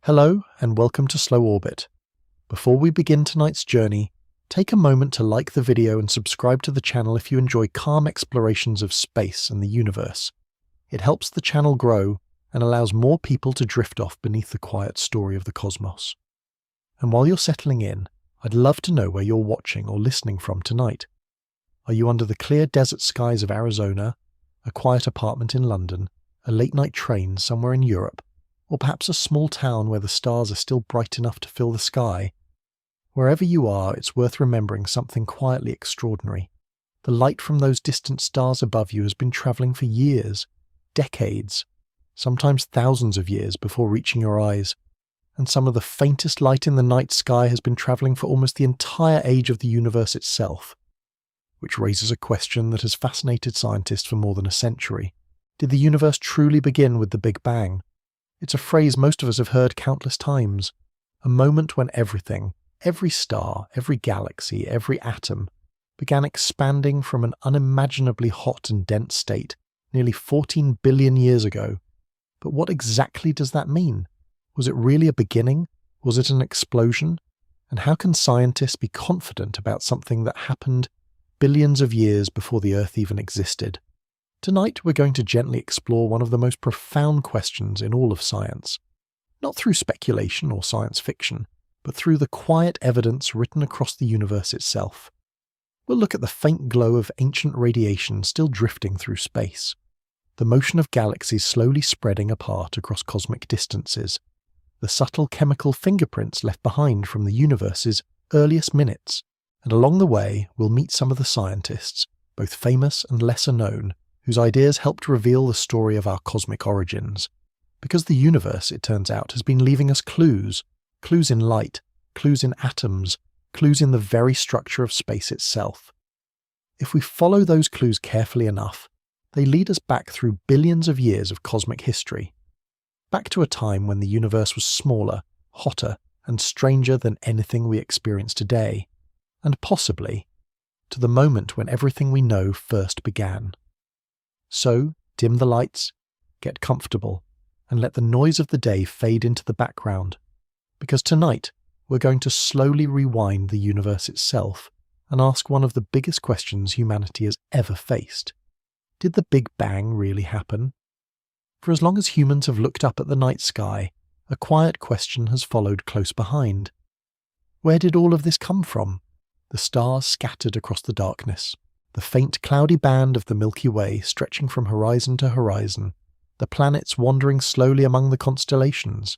Hello and welcome to Slow Orbit. Before we begin tonight's journey, take a moment to like the video and subscribe to the channel if you enjoy calm explorations of space and the universe. It helps the channel grow and allows more people to drift off beneath the quiet story of the cosmos. And while you're settling in, I'd love to know where you're watching or listening from tonight. Are you under the clear desert skies of Arizona, a quiet apartment in London, a late-night train somewhere in Europe, or perhaps a small town where the stars are still bright enough to fill the sky? Wherever you are, it's worth remembering something quietly extraordinary. The light from those distant stars above you has been travelling for years, decades, sometimes thousands of years before reaching your eyes, and some of the faintest light in the night sky has been travelling for almost the entire age of the universe itself. Which raises a question that has fascinated scientists for more than a century. Did the universe truly begin with the Big Bang? It's a phrase most of us have heard countless times. A moment when everything, every star, every galaxy, every atom, began expanding from an unimaginably hot and dense state nearly 14 billion years ago. But what exactly does that mean? Was it really a beginning? Was it an explosion? And how can scientists be confident about something that happened billions of years before the Earth even existed? Tonight we're going to gently explore one of the most profound questions in all of science. Not through speculation or science fiction, but through the quiet evidence written across the universe itself. We'll look at the faint glow of ancient radiation still drifting through space, the motion of galaxies slowly spreading apart across cosmic distances, the subtle chemical fingerprints left behind from the universe's earliest minutes, and along the way we'll meet some of the scientists, both famous and lesser known, whose ideas helped reveal the story of our cosmic origins. Because the universe, it turns out, has been leaving us clues in light, clues in atoms, clues in the very structure of space itself. If we follow those clues carefully enough, they lead us back through billions of years of cosmic history, back to a time when the universe was smaller, hotter, and stranger than anything we experience today, and possibly to the moment when everything we know first began. So, dim the lights, get comfortable, and let the noise of the day fade into the background, because tonight we're going to slowly rewind the universe itself and ask one of the biggest questions humanity has ever faced. Did the Big Bang really happen? For as long as humans have looked up at the night sky, a quiet question has followed close behind. Where did all of this come from? The stars scattered across the darkness, the faint cloudy band of the Milky Way stretching from horizon to horizon, the planets wandering slowly among the constellations.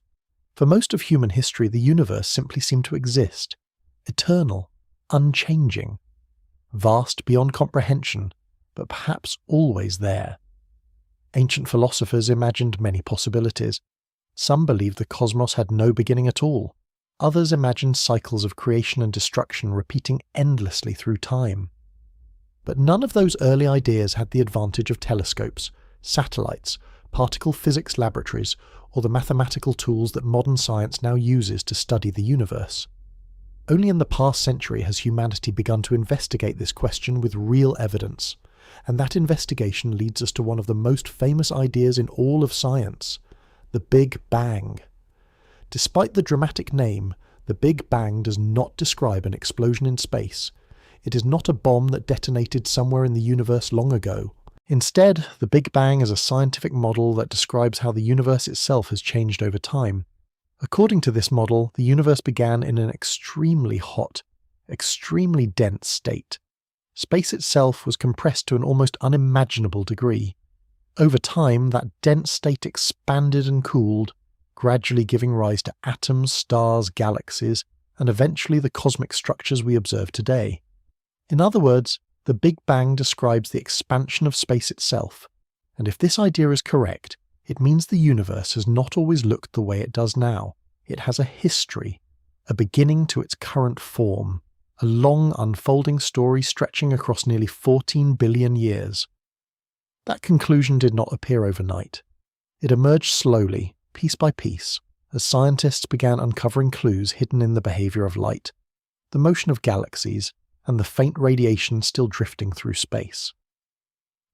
For most of human history, the universe simply seemed to exist, eternal, unchanging, vast beyond comprehension, but perhaps always there. Ancient philosophers imagined many possibilities. Some believed the cosmos had no beginning at all. Others imagined cycles of creation and destruction repeating endlessly through time. But none of those early ideas had the advantage of telescopes, satellites, particle physics laboratories, or the mathematical tools that modern science now uses to study the universe. Only in the past century has humanity begun to investigate this question with real evidence, and that investigation leads us to one of the most famous ideas in all of science, the Big Bang. Despite the dramatic name, the Big Bang does not describe an explosion in space. It is not a bomb that detonated somewhere in the universe long ago. Instead, the Big Bang is a scientific model that describes how the universe itself has changed over time. According to this model, the universe began in an extremely hot, extremely dense state. Space itself was compressed to an almost unimaginable degree. Over time, that dense state expanded and cooled, gradually giving rise to atoms, stars, galaxies, and eventually the cosmic structures we observe today. In other words, the Big Bang describes the expansion of space itself, and if this idea is correct, it means the universe has not always looked the way it does now. It has a history, a beginning to its current form, a long unfolding story stretching across nearly 14 billion years. That conclusion did not appear overnight. It emerged slowly, piece by piece, as scientists began uncovering clues hidden in the behavior of light, the motion of galaxies, and the faint radiation still drifting through space.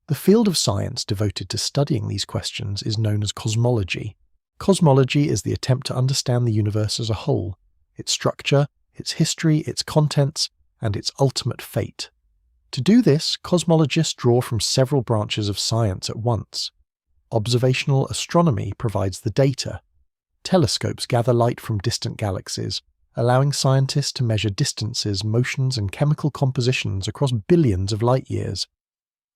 The field of science devoted to studying these questions is known as cosmology, Cosmology is the attempt to understand the universe as a whole, its structure, its history, its contents, and its ultimate fate. To do this, cosmologists draw from several branches of science at once. Observational astronomy provides the data. Telescopes gather light from distant galaxies, allowing scientists to measure distances, motions, and chemical compositions across billions of light years.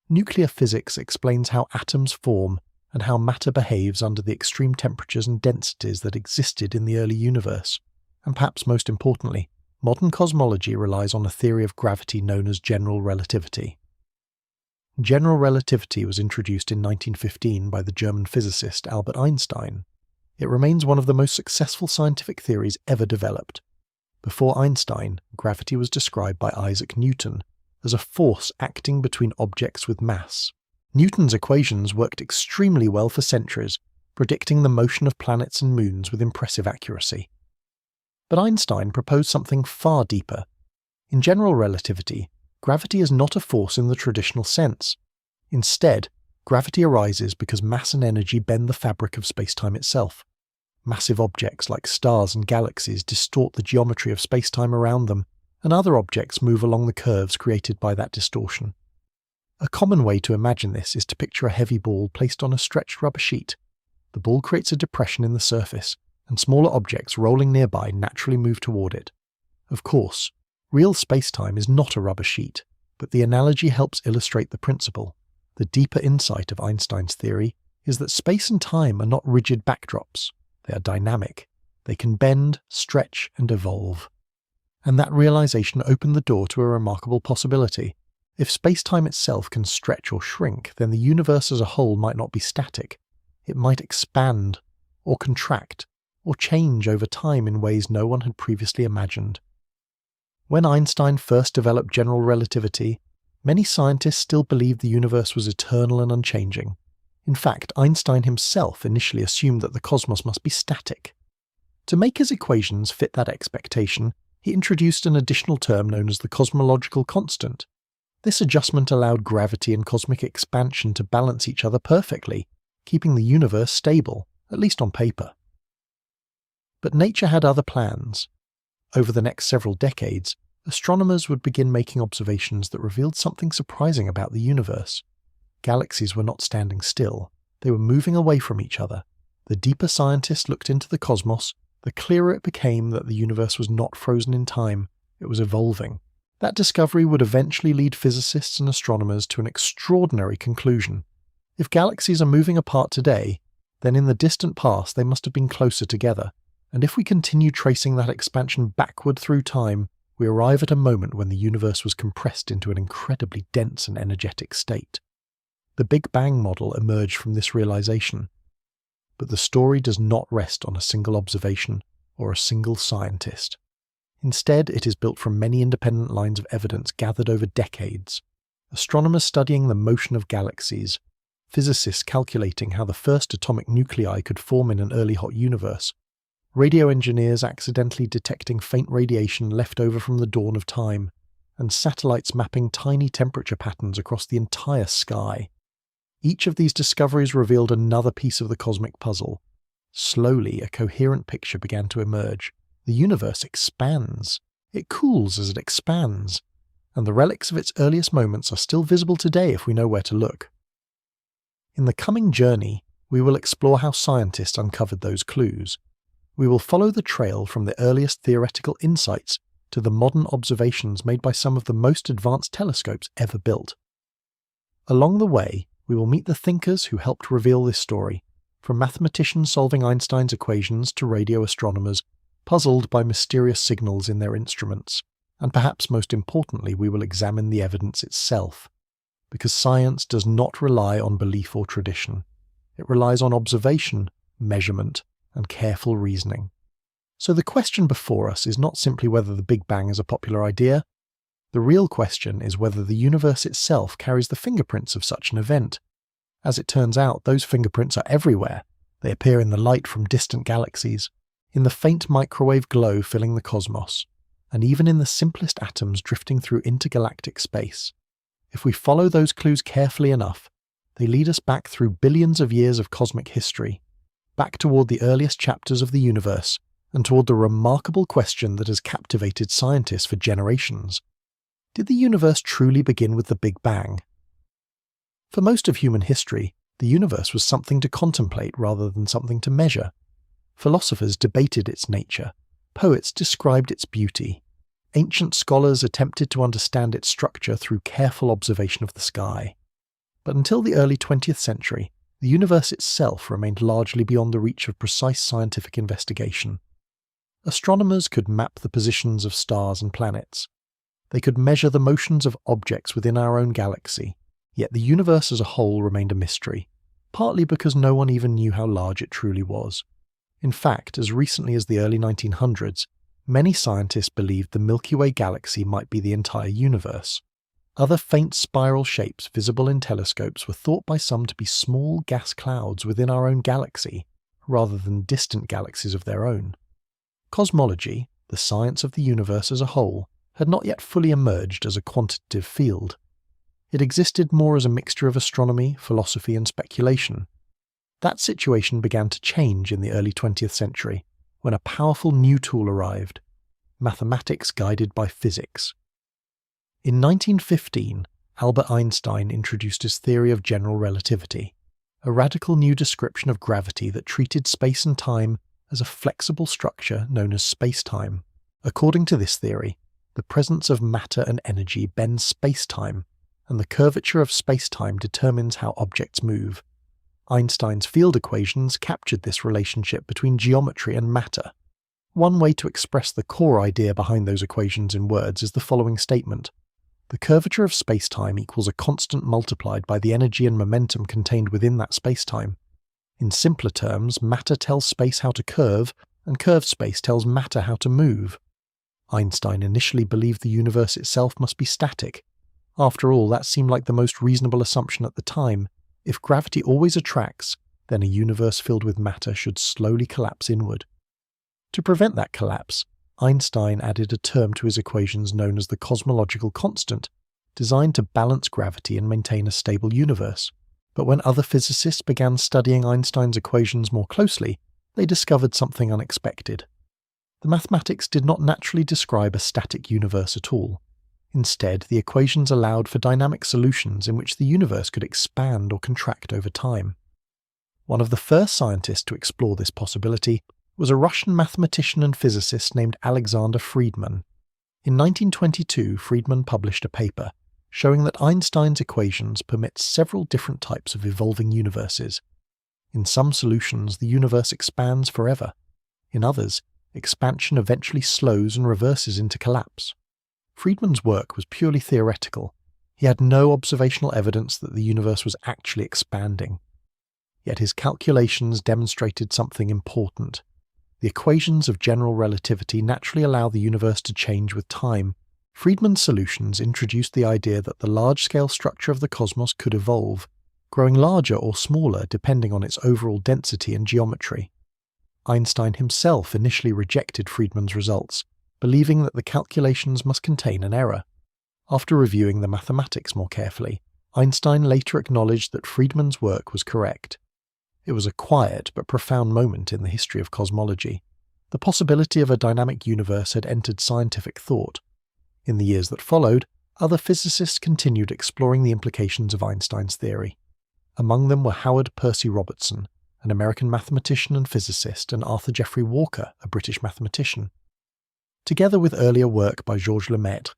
Nuclear physics explains how atoms form and how matter behaves under the extreme temperatures and densities that existed in the early universe. And perhaps most importantly, modern cosmology relies on a theory of gravity known as general relativity. General relativity was introduced in 1915 by the German physicist Albert Einstein. It remains one of the most successful scientific theories ever developed. Before Einstein, gravity was described by Isaac Newton as a force acting between objects with mass. Newton's equations worked extremely well for centuries, predicting the motion of planets and moons with impressive accuracy. But Einstein proposed something far deeper. In general relativity, gravity is not a force in the traditional sense. Instead, gravity arises because mass and energy bend the fabric of space-time itself. Massive objects like stars and galaxies distort the geometry of space-time around them, and other objects move along the curves created by that distortion. A common way to imagine this is to picture a heavy ball placed on a stretched rubber sheet. The ball creates a depression in the surface, and smaller objects rolling nearby naturally move toward it. Of course, real space-time is not a rubber sheet, but the analogy helps illustrate the principle. The deeper insight of Einstein's theory is that space and time are not rigid backdrops. They are dynamic. They can bend, stretch, and evolve. And that realization opened the door to a remarkable possibility. If space-time itself can stretch or shrink, then the universe as a whole might not be static. It might expand, or contract, or change over time in ways no one had previously imagined. When Einstein first developed general relativity, many scientists still believed the universe was eternal and unchanging. In fact, Einstein himself initially assumed that the cosmos must be static. To make his equations fit that expectation, he introduced an additional term known as the cosmological constant. This adjustment allowed gravity and cosmic expansion to balance each other perfectly, keeping the universe stable, at least on paper. But nature had other plans. Over the next several decades, astronomers would begin making observations that revealed something surprising about the universe. Galaxies were not standing still, they were moving away from each other. The deeper scientists looked into the cosmos, the clearer it became that the universe was not frozen in time, it was evolving. That discovery would eventually lead physicists and astronomers to an extraordinary conclusion. If galaxies are moving apart today, then in the distant past they must have been closer together, and if we continue tracing that expansion backward through time, we arrive at a moment when the universe was compressed into an incredibly dense and energetic state. The Big Bang model emerged from this realization. But the story does not rest on a single observation or a single scientist. Instead, it is built from many independent lines of evidence gathered over decades. Astronomers studying the motion of galaxies, physicists calculating how the first atomic nuclei could form in an early hot universe, radio engineers accidentally detecting faint radiation left over from the dawn of time, and satellites mapping tiny temperature patterns across the entire sky. Each of these discoveries revealed another piece of the cosmic puzzle. Slowly, a coherent picture began to emerge. The universe expands. It cools as it expands. And the relics of its earliest moments are still visible today if we know where to look. In the coming journey, we will explore how scientists uncovered those clues. We will follow the trail from the earliest theoretical insights to the modern observations made by some of the most advanced telescopes ever built. Along the way, we will meet the thinkers who helped reveal this story, from mathematicians solving Einstein's equations to radio astronomers puzzled by mysterious signals in their instruments. And perhaps most importantly, we will examine the evidence itself. Because science does not rely on belief or tradition. It relies on observation, measurement, and careful reasoning. So the question before us is not simply whether the Big Bang is a popular idea. The real question is whether the universe itself carries the fingerprints of such an event. As it turns out, those fingerprints are everywhere. They appear in the light from distant galaxies, in the faint microwave glow filling the cosmos, and even in the simplest atoms drifting through intergalactic space. If we follow those clues carefully enough, they lead us back through billions of years of cosmic history, back toward the earliest chapters of the universe and toward the remarkable question that has captivated scientists for generations. Did the universe truly begin with the Big Bang? For most of human history, the universe was something to contemplate rather than something to measure. Philosophers debated its nature, poets described its beauty, ancient scholars attempted to understand its structure through careful observation of the sky. But until the early 20th century, the universe itself remained largely beyond the reach of precise scientific investigation. Astronomers could map the positions of stars and planets. They could measure the motions of objects within our own galaxy, yet the universe as a whole remained a mystery, partly because no one even knew how large it truly was. In fact, as recently as the early 1900s, many scientists believed the Milky Way galaxy might be the entire universe. Other faint spiral shapes visible in telescopes were thought by some to be small gas clouds within our own galaxy, rather than distant galaxies of their own. Cosmology, the science of the universe as a whole, had not yet fully emerged as a quantitative field. It existed more as a mixture of astronomy, philosophy, and speculation. That situation began to change in the early 20th century, when a powerful new tool arrived: mathematics guided by physics. In 1915, Albert Einstein introduced his theory of general relativity, a radical new description of gravity that treated space and time as a flexible structure known as space-time. According to this theory, the presence of matter and energy bends space-time, and the curvature of space-time determines how objects move. Einstein's field equations captured this relationship between geometry and matter. One way to express the core idea behind those equations in words is the following statement: the curvature of space-time equals a constant multiplied by the energy and momentum contained within that space-time. In simpler terms, matter tells space how to curve, and curved space tells matter how to move. Einstein initially believed the universe itself must be static. After all, that seemed like the most reasonable assumption at the time. If gravity always attracts, then a universe filled with matter should slowly collapse inward. To prevent that collapse, Einstein added a term to his equations known as the cosmological constant, designed to balance gravity and maintain a stable universe. But when other physicists began studying Einstein's equations more closely, they discovered something unexpected. The mathematics did not naturally describe a static universe at all. Instead, the equations allowed for dynamic solutions in which the universe could expand or contract over time. One of the first scientists to explore this possibility was a Russian mathematician and physicist named Alexander Friedmann. In 1922, Friedmann published a paper showing that Einstein's equations permit several different types of evolving universes. In some solutions, the universe expands forever. In others, expansion eventually slows and reverses into collapse. Friedmann's work was purely theoretical. He had no observational evidence that the universe was actually expanding. Yet his calculations demonstrated something important. The equations of general relativity naturally allow the universe to change with time. Friedmann's solutions introduced the idea that the large-scale structure of the cosmos could evolve, growing larger or smaller depending on its overall density and geometry. Einstein himself initially rejected Friedmann's results, believing that the calculations must contain an error. After reviewing the mathematics more carefully, Einstein later acknowledged that Friedmann's work was correct. It was a quiet but profound moment in the history of cosmology. The possibility of a dynamic universe had entered scientific thought. In the years that followed, other physicists continued exploring the implications of Einstein's theory. Among them were Howard Percy Robertson, an American mathematician and physicist, and Arthur Jeffrey Walker, a British mathematician. Together with earlier work by Georges Lemaitre,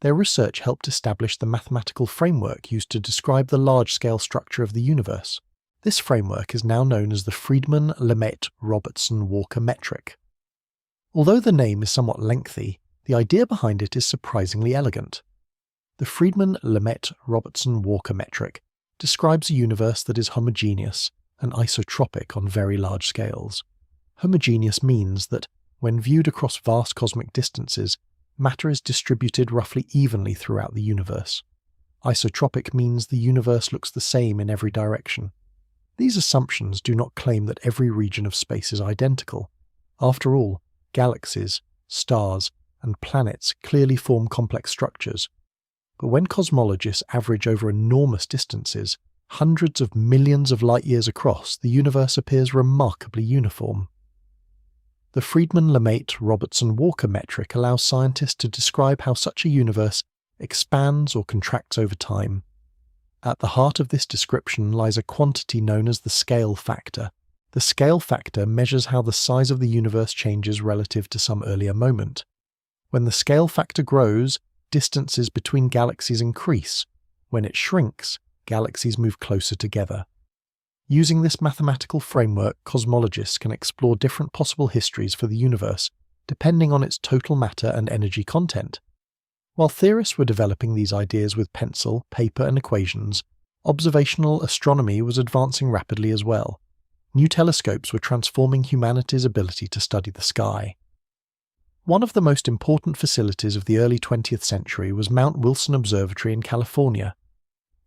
their research helped establish the mathematical framework used to describe the large-scale structure of the universe. This framework is now known as the Friedmann-Lemaitre-Robertson-Walker metric. Although the name is somewhat lengthy, the idea behind it is surprisingly elegant. The Friedmann-Lemaitre-Robertson-Walker metric describes a universe that is homogeneous and isotropic on very large scales. Homogeneous means that, when viewed across vast cosmic distances, matter is distributed roughly evenly throughout the universe. Isotropic means the universe looks the same in every direction. These assumptions do not claim that every region of space is identical. After all, galaxies, stars, and planets clearly form complex structures. But when cosmologists average over enormous distances, Hundreds of millions of light-years across, the universe appears remarkably uniform. The Friedmann-Lemaitre-Robertson-Walker metric allows scientists to describe how such a universe expands or contracts over time. At the heart of this description lies a quantity known as the scale factor. The scale factor measures how the size of the universe changes relative to some earlier moment. When the scale factor grows, distances between galaxies increase. When it shrinks, galaxies move closer together. Using this mathematical framework, cosmologists can explore different possible histories for the universe, depending on its total matter and energy content. While theorists were developing these ideas with pencil, paper, and equations, observational astronomy was advancing rapidly as well. New telescopes were transforming humanity's ability to study the sky. One of the most important facilities of the early 20th century was Mount Wilson Observatory in California.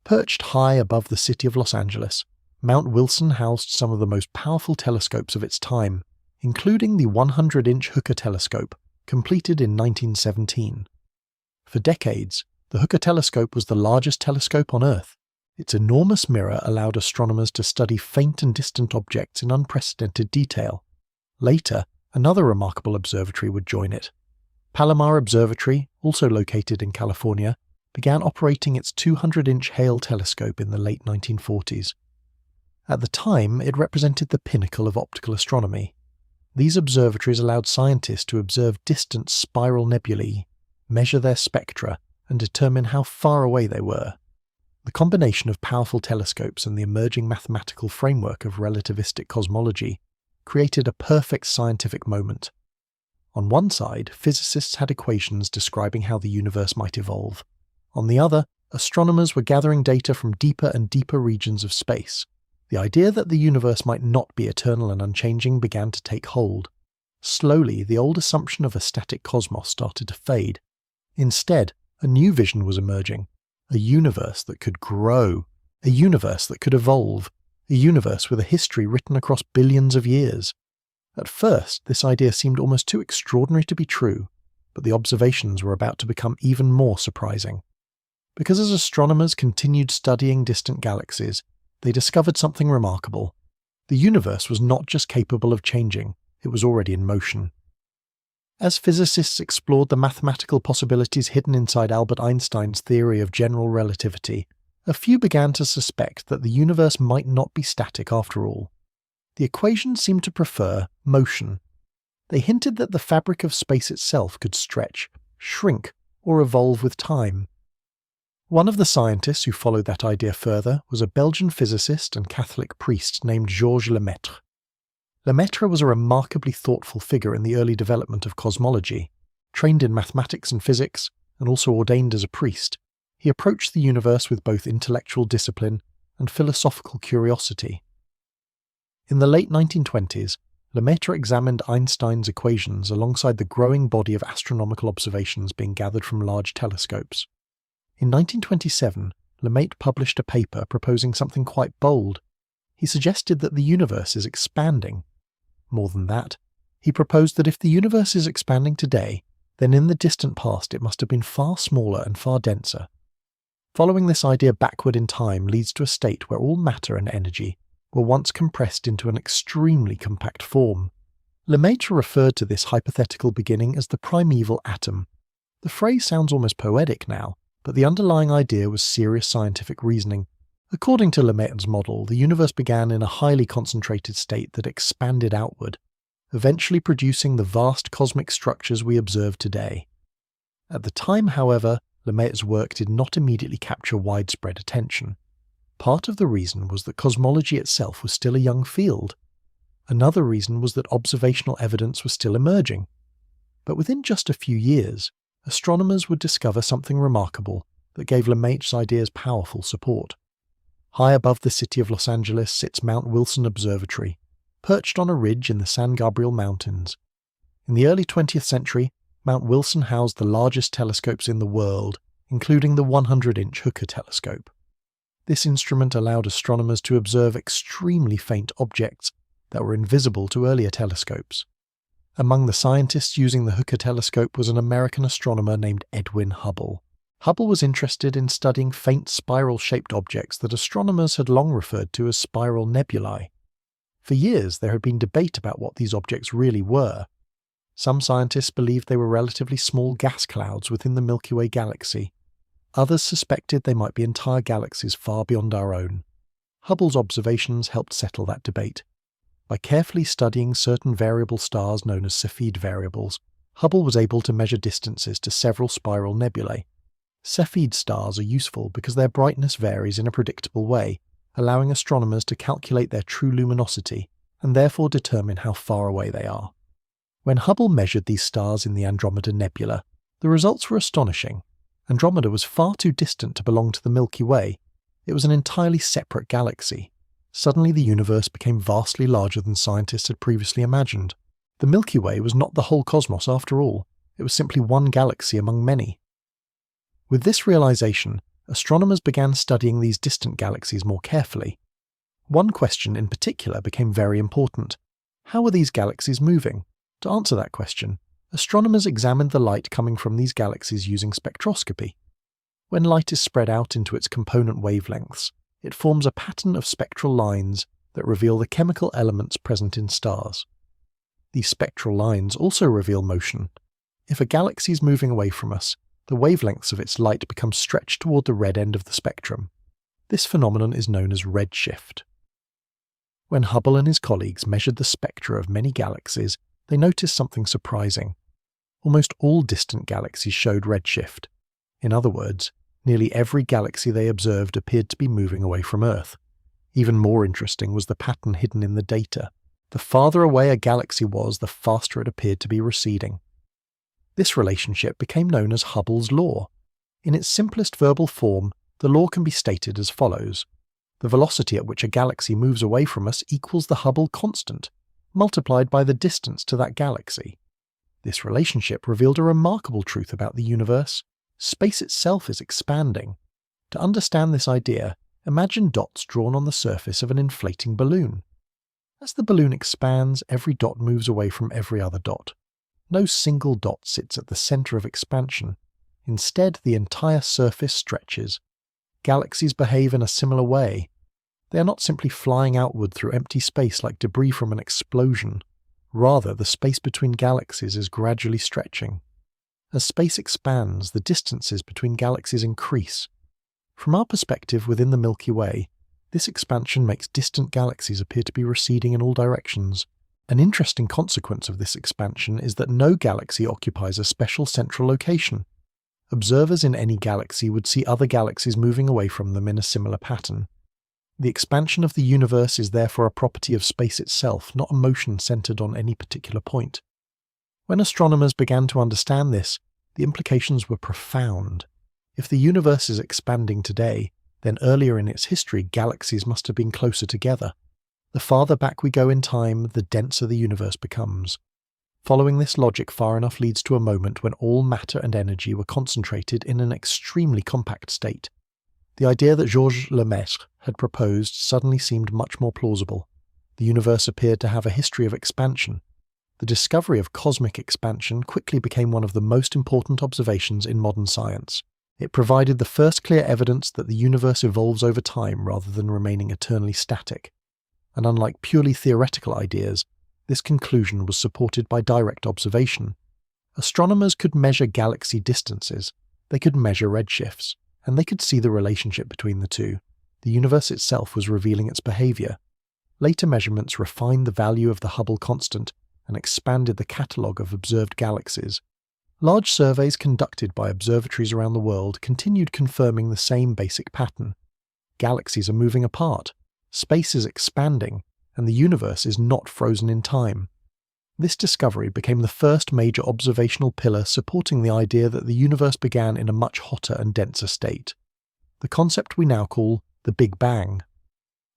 Perched high above the city of Los Angeles, Mount Wilson housed some of the most powerful telescopes of its time, including the 100-inch Hooker telescope, completed in 1917. For decades, the Hooker telescope was the largest telescope on Earth. Its enormous mirror allowed astronomers to study faint and distant objects in unprecedented detail. Later, another remarkable observatory would join it. Palomar Observatory, also located in California, began operating its 200-inch Hale telescope in the late 1940s. At the time, it represented the pinnacle of optical astronomy. These observatories allowed scientists to observe distant spiral nebulae, measure their spectra, and determine how far away they were. The combination of powerful telescopes and the emerging mathematical framework of relativistic cosmology created a perfect scientific moment. On one side, physicists had equations describing how the universe might evolve. On the other, astronomers were gathering data from deeper and deeper regions of space. The idea that the universe might not be eternal and unchanging began to take hold. Slowly, the old assumption of a static cosmos started to fade. Instead, a new vision was emerging. A universe that could grow. A universe that could evolve. A universe with a history written across billions of years. At first, this idea seemed almost too extraordinary to be true, but the observations were about to become even more surprising. Because as astronomers continued studying distant galaxies, they discovered something remarkable. The universe was not just capable of changing, it was already in motion. As physicists explored the mathematical possibilities hidden inside Albert Einstein's theory of general relativity, a few began to suspect that the universe might not be static after all. The equations seemed to prefer motion. They hinted that the fabric of space itself could stretch, shrink, or evolve with time. One of the scientists who followed that idea further was a Belgian physicist and Catholic priest named Georges Lemaitre. Lemaitre was a remarkably thoughtful figure in the early development of cosmology. Trained in mathematics and physics, and also ordained as a priest, he approached the universe with both intellectual discipline and philosophical curiosity. In the late 1920s, Lemaitre examined Einstein's equations alongside the growing body of astronomical observations being gathered from large telescopes. In 1927, Lemaitre published a paper proposing something quite bold. He suggested that the universe is expanding. More than that, he proposed that if the universe is expanding today, then in the distant past it must have been far smaller and far denser. Following this idea backward in time leads to a state where all matter and energy were once compressed into an extremely compact form. Lemaitre referred to this hypothetical beginning as the primeval atom. The phrase sounds almost poetic now, but the underlying idea was serious scientific reasoning. According to Lemaitre's model, the universe began in a highly concentrated state that expanded outward, eventually producing the vast cosmic structures we observe today. At the time, however, Lemaitre's work did not immediately capture widespread attention. Part of the reason was that cosmology itself was still a young field. Another reason was that observational evidence was still emerging. But within just a few years, astronomers would discover something remarkable that gave Lemaitre's ideas powerful support. High above the city of Los Angeles sits Mount Wilson Observatory, perched on a ridge in the San Gabriel Mountains. In the early 20th century, Mount Wilson housed the largest telescopes in the world, including the 100-inch Hooker telescope. This instrument allowed astronomers to observe extremely faint objects that were invisible to earlier telescopes. Among the scientists using the Hooker telescope was an American astronomer named Edwin Hubble. Hubble was interested in studying faint spiral-shaped objects that astronomers had long referred to as spiral nebulae. For years, there had been debate about what these objects really were. Some scientists believed they were relatively small gas clouds within the Milky Way galaxy. Others suspected they might be entire galaxies far beyond our own. Hubble's observations helped settle that debate. By carefully studying certain variable stars known as Cepheid variables, Hubble was able to measure distances to several spiral nebulae. Cepheid stars are useful because their brightness varies in a predictable way, allowing astronomers to calculate their true luminosity and therefore determine how far away they are. When Hubble measured these stars in the Andromeda Nebula, the results were astonishing. Andromeda was far too distant to belong to the Milky Way. It was an entirely separate galaxy. Suddenly the universe became vastly larger than scientists had previously imagined. The Milky Way was not the whole cosmos after all. It was simply one galaxy among many. With this realization, astronomers began studying these distant galaxies more carefully. One question in particular became very important. How were these galaxies moving? To answer that question, astronomers examined the light coming from these galaxies using spectroscopy. When light is spread out into its component wavelengths, it forms a pattern of spectral lines that reveal the chemical elements present in stars. These spectral lines also reveal motion. If a galaxy is moving away from us, the wavelengths of its light become stretched toward the red end of the spectrum. This phenomenon is known as redshift. When Hubble and his colleagues measured the spectra of many galaxies, they noticed something surprising. Almost all distant galaxies showed redshift. In other words, nearly every galaxy they observed appeared to be moving away from Earth. Even more interesting was the pattern hidden in the data. The farther away a galaxy was, the faster it appeared to be receding. This relationship became known as Hubble's law. In its simplest verbal form, the law can be stated as follows. The velocity at which a galaxy moves away from us equals the Hubble constant, multiplied by the distance to that galaxy. This relationship revealed a remarkable truth about the universe. Space itself is expanding. To understand this idea, imagine dots drawn on the surface of an inflating balloon. As the balloon expands, every dot moves away from every other dot. No single dot sits at the center of expansion. Instead, the entire surface stretches. Galaxies behave in a similar way. They are not simply flying outward through empty space like debris from an explosion. Rather, the space between galaxies is gradually stretching. As space expands, the distances between galaxies increase. From our perspective within the Milky Way, this expansion makes distant galaxies appear to be receding in all directions. An interesting consequence of this expansion is that no galaxy occupies a special central location. Observers in any galaxy would see other galaxies moving away from them in a similar pattern. The expansion of the universe is therefore a property of space itself, not a motion centered on any particular point. When astronomers began to understand this, the implications were profound. If the universe is expanding today, then earlier in its history galaxies must have been closer together. The farther back we go in time, the denser the universe becomes. Following this logic far enough leads to a moment when all matter and energy were concentrated in an extremely compact state. The idea that Georges Lemaître had proposed suddenly seemed much more plausible. The universe appeared to have a history of expansion. The discovery of cosmic expansion quickly became one of the most important observations in modern science. It provided the first clear evidence that the universe evolves over time rather than remaining eternally static. And unlike purely theoretical ideas, this conclusion was supported by direct observation. Astronomers could measure galaxy distances, they could measure redshifts, and they could see the relationship between the two. The universe itself was revealing its behavior. Later measurements refined the value of the Hubble constant and expanded the catalogue of observed galaxies. Large surveys conducted by observatories around the world continued confirming the same basic pattern. Galaxies are moving apart, space is expanding, and the universe is not frozen in time. This discovery became the first major observational pillar supporting the idea that the universe began in a much hotter and denser state. The concept we now call the Big Bang.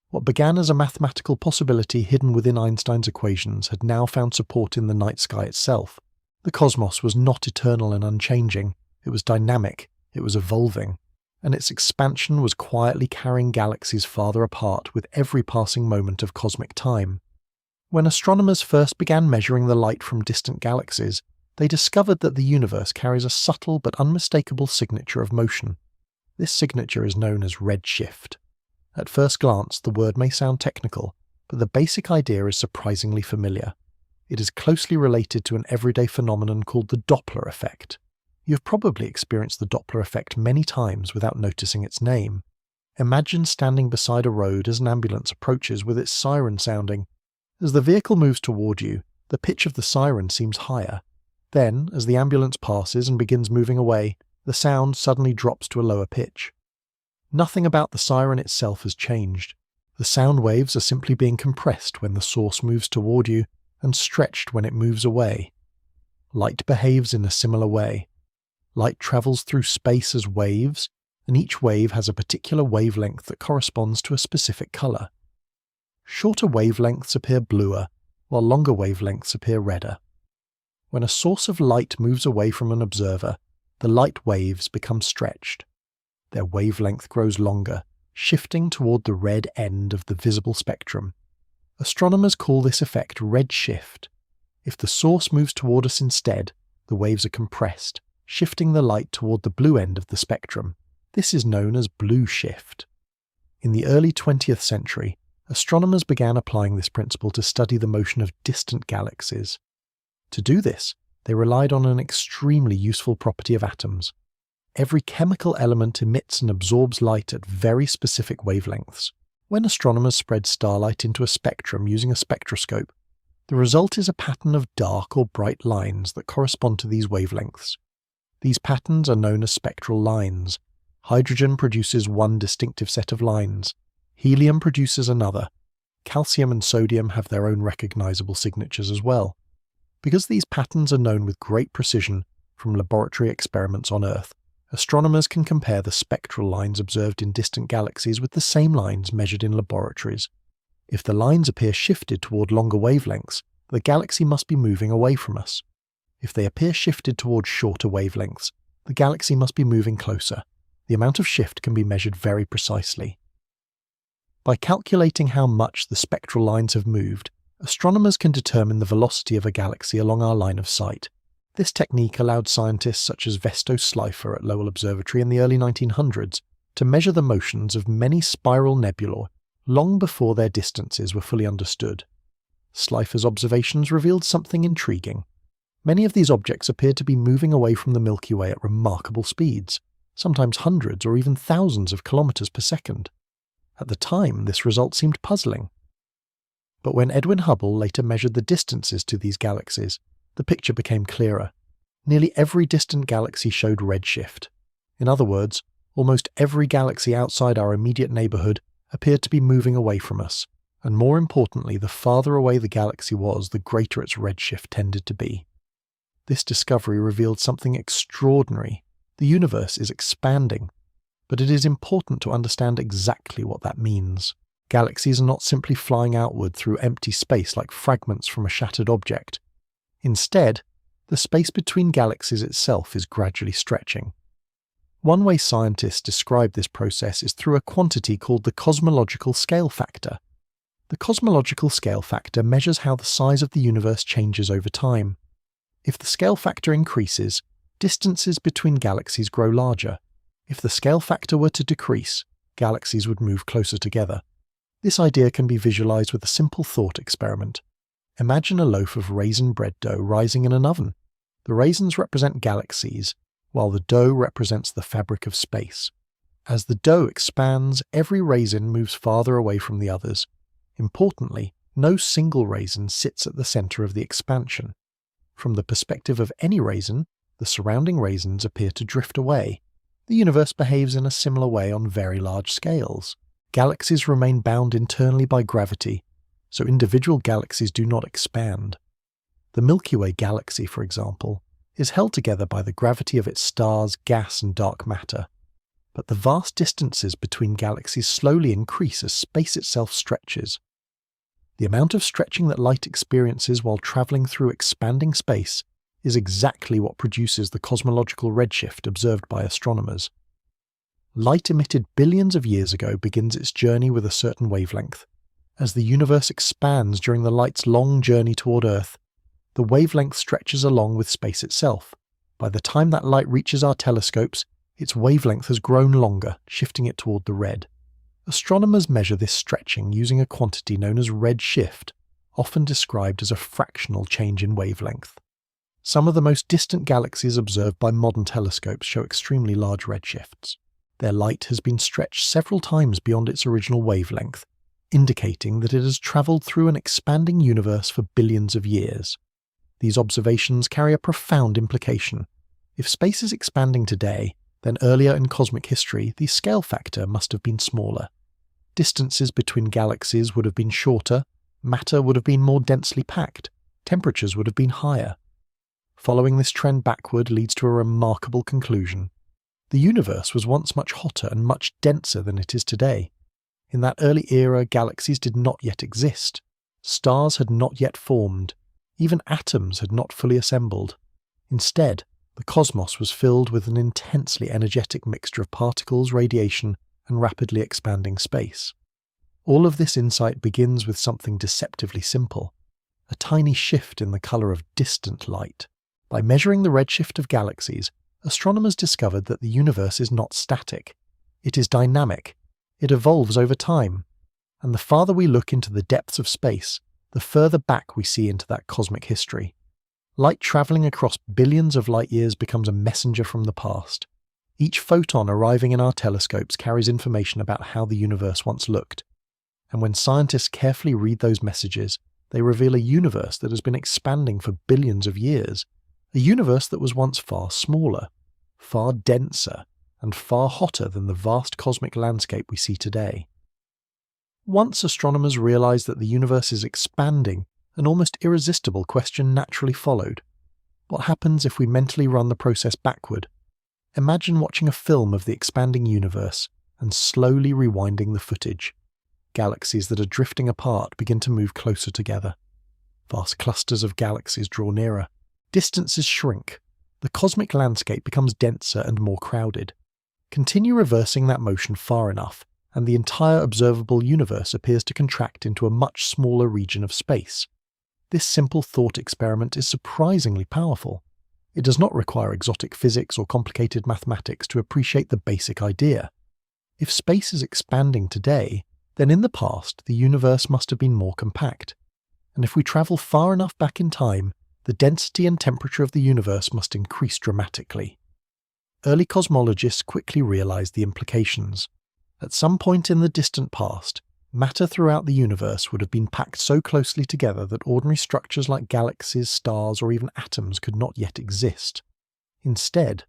What began as a mathematical possibility hidden within Einstein's equations had now found support in the night sky itself. The cosmos was not eternal and unchanging, it was dynamic, it was evolving, and its expansion was quietly carrying galaxies farther apart with every passing moment of cosmic time. When astronomers first began measuring the light from distant galaxies, they discovered that the universe carries a subtle but unmistakable signature of motion. This signature is known as redshift. At first glance, the word may sound technical, but the basic idea is surprisingly familiar. It is closely related to an everyday phenomenon called the Doppler effect. You've probably experienced the Doppler effect many times without noticing its name. Imagine standing beside a road as an ambulance approaches with its siren sounding. As the vehicle moves toward you, the pitch of the siren seems higher. Then, as the ambulance passes and begins moving away, the sound suddenly drops to a lower pitch. Nothing about the siren itself has changed. The sound waves are simply being compressed when the source moves toward you and stretched when it moves away. Light behaves in a similar way. Light travels through space as waves, and each wave has a particular wavelength that corresponds to a specific color. Shorter wavelengths appear bluer, while longer wavelengths appear redder. When a source of light moves away from an observer, the light waves become stretched. Their wavelength grows longer, shifting toward the red end of the visible spectrum. Astronomers call this effect redshift. If the source moves toward us instead, the waves are compressed, shifting the light toward the blue end of the spectrum. This is known as blue shift. In the early 20th century, astronomers began applying this principle to study the motion of distant galaxies. To do this, they relied on an extremely useful property of atoms. Every chemical element emits and absorbs light at very specific wavelengths. When astronomers spread starlight into a spectrum using a spectroscope, the result is a pattern of dark or bright lines that correspond to these wavelengths. These patterns are known as spectral lines. Hydrogen produces one distinctive set of lines. Helium produces another. Calcium and sodium have their own recognizable signatures as well. Because these patterns are known with great precision from laboratory experiments on Earth, astronomers can compare the spectral lines observed in distant galaxies with the same lines measured in laboratories. If the lines appear shifted toward longer wavelengths, the galaxy must be moving away from us. If they appear shifted toward shorter wavelengths, the galaxy must be moving closer. The amount of shift can be measured very precisely. By calculating how much the spectral lines have moved, astronomers can determine the velocity of a galaxy along our line of sight. This technique allowed scientists such as Vesto Slipher at Lowell Observatory in the early 1900s to measure the motions of many spiral nebulae long before their distances were fully understood. Slipher's observations revealed something intriguing. Many of these objects appeared to be moving away from the Milky Way at remarkable speeds, sometimes hundreds or even thousands of kilometers per second. At the time, this result seemed puzzling. But when Edwin Hubble later measured the distances to these galaxies, the picture became clearer. Nearly every distant galaxy showed redshift. In other words, almost every galaxy outside our immediate neighborhood appeared to be moving away from us, and more importantly, the farther away the galaxy was, the greater its redshift tended to be. This discovery revealed something extraordinary. The universe is expanding, but it is important to understand exactly what that means. Galaxies are not simply flying outward through empty space like fragments from a shattered object. Instead, the space between galaxies itself is gradually stretching. One way scientists describe this process is through a quantity called the cosmological scale factor. The cosmological scale factor measures how the size of the universe changes over time. If the scale factor increases, distances between galaxies grow larger. If the scale factor were to decrease, galaxies would move closer together. This idea can be visualized with a simple thought experiment. Imagine a loaf of raisin bread dough rising in an oven. The raisins represent galaxies, while the dough represents the fabric of space. As the dough expands, every raisin moves farther away from the others. Importantly, no single raisin sits at the center of the expansion. From the perspective of any raisin, the surrounding raisins appear to drift away. The universe behaves in a similar way on very large scales. Galaxies remain bound internally by gravity, so individual galaxies do not expand. The Milky Way galaxy, for example, is held together by the gravity of its stars, gas, and dark matter. But the vast distances between galaxies slowly increase as space itself stretches. The amount of stretching that light experiences while traveling through expanding space is exactly what produces the cosmological redshift observed by astronomers. Light emitted billions of years ago begins its journey with a certain wavelength. As the universe expands during the light's long journey toward Earth, the wavelength stretches along with space itself. By the time that light reaches our telescopes, its wavelength has grown longer, shifting it toward the red. Astronomers measure this stretching using a quantity known as redshift, often described as a fractional change in wavelength. Some of the most distant galaxies observed by modern telescopes show extremely large redshifts. Their light has been stretched several times beyond its original wavelength, indicating that it has travelled through an expanding universe for billions of years. These observations carry a profound implication. If space is expanding today, then earlier in cosmic history, the scale factor must have been smaller. Distances between galaxies would have been shorter, matter would have been more densely packed, temperatures would have been higher. Following this trend backward leads to a remarkable conclusion. The universe was once much hotter and much denser than it is today. In that early era, galaxies did not yet exist. Stars had not yet formed. Even atoms had not fully assembled. Instead, the cosmos was filled with an intensely energetic mixture of particles, radiation, and rapidly expanding space. All of this insight begins with something deceptively simple: a tiny shift in the color of distant light. By measuring the redshift of galaxies, astronomers discovered that the universe is not static. It is dynamic. It evolves over time. And the farther we look into the depths of space, the further back we see into that cosmic history. Light travelling across billions of light years becomes a messenger from the past. Each photon arriving in our telescopes carries information about how the universe once looked. And when scientists carefully read those messages, they reveal a universe that has been expanding for billions of years. A universe that was once far smaller, far denser, and far hotter than the vast cosmic landscape we see today. Once astronomers realized that the universe is expanding, an almost irresistible question naturally followed. What happens if we mentally run the process backward? Imagine watching a film of the expanding universe and slowly rewinding the footage. Galaxies that are drifting apart begin to move closer together. Vast clusters of galaxies draw nearer. Distances shrink. The cosmic landscape becomes denser and more crowded. Continue reversing that motion far enough, and the entire observable universe appears to contract into a much smaller region of space. This simple thought experiment is surprisingly powerful. It does not require exotic physics or complicated mathematics to appreciate the basic idea. If space is expanding today, then in the past the universe must have been more compact. And if we travel far enough back in time, the density and temperature of the universe must increase dramatically. Early cosmologists quickly realized the implications. At some point in the distant past, matter throughout the universe would have been packed so closely together that ordinary structures like galaxies, stars, or even atoms could not yet exist. Instead,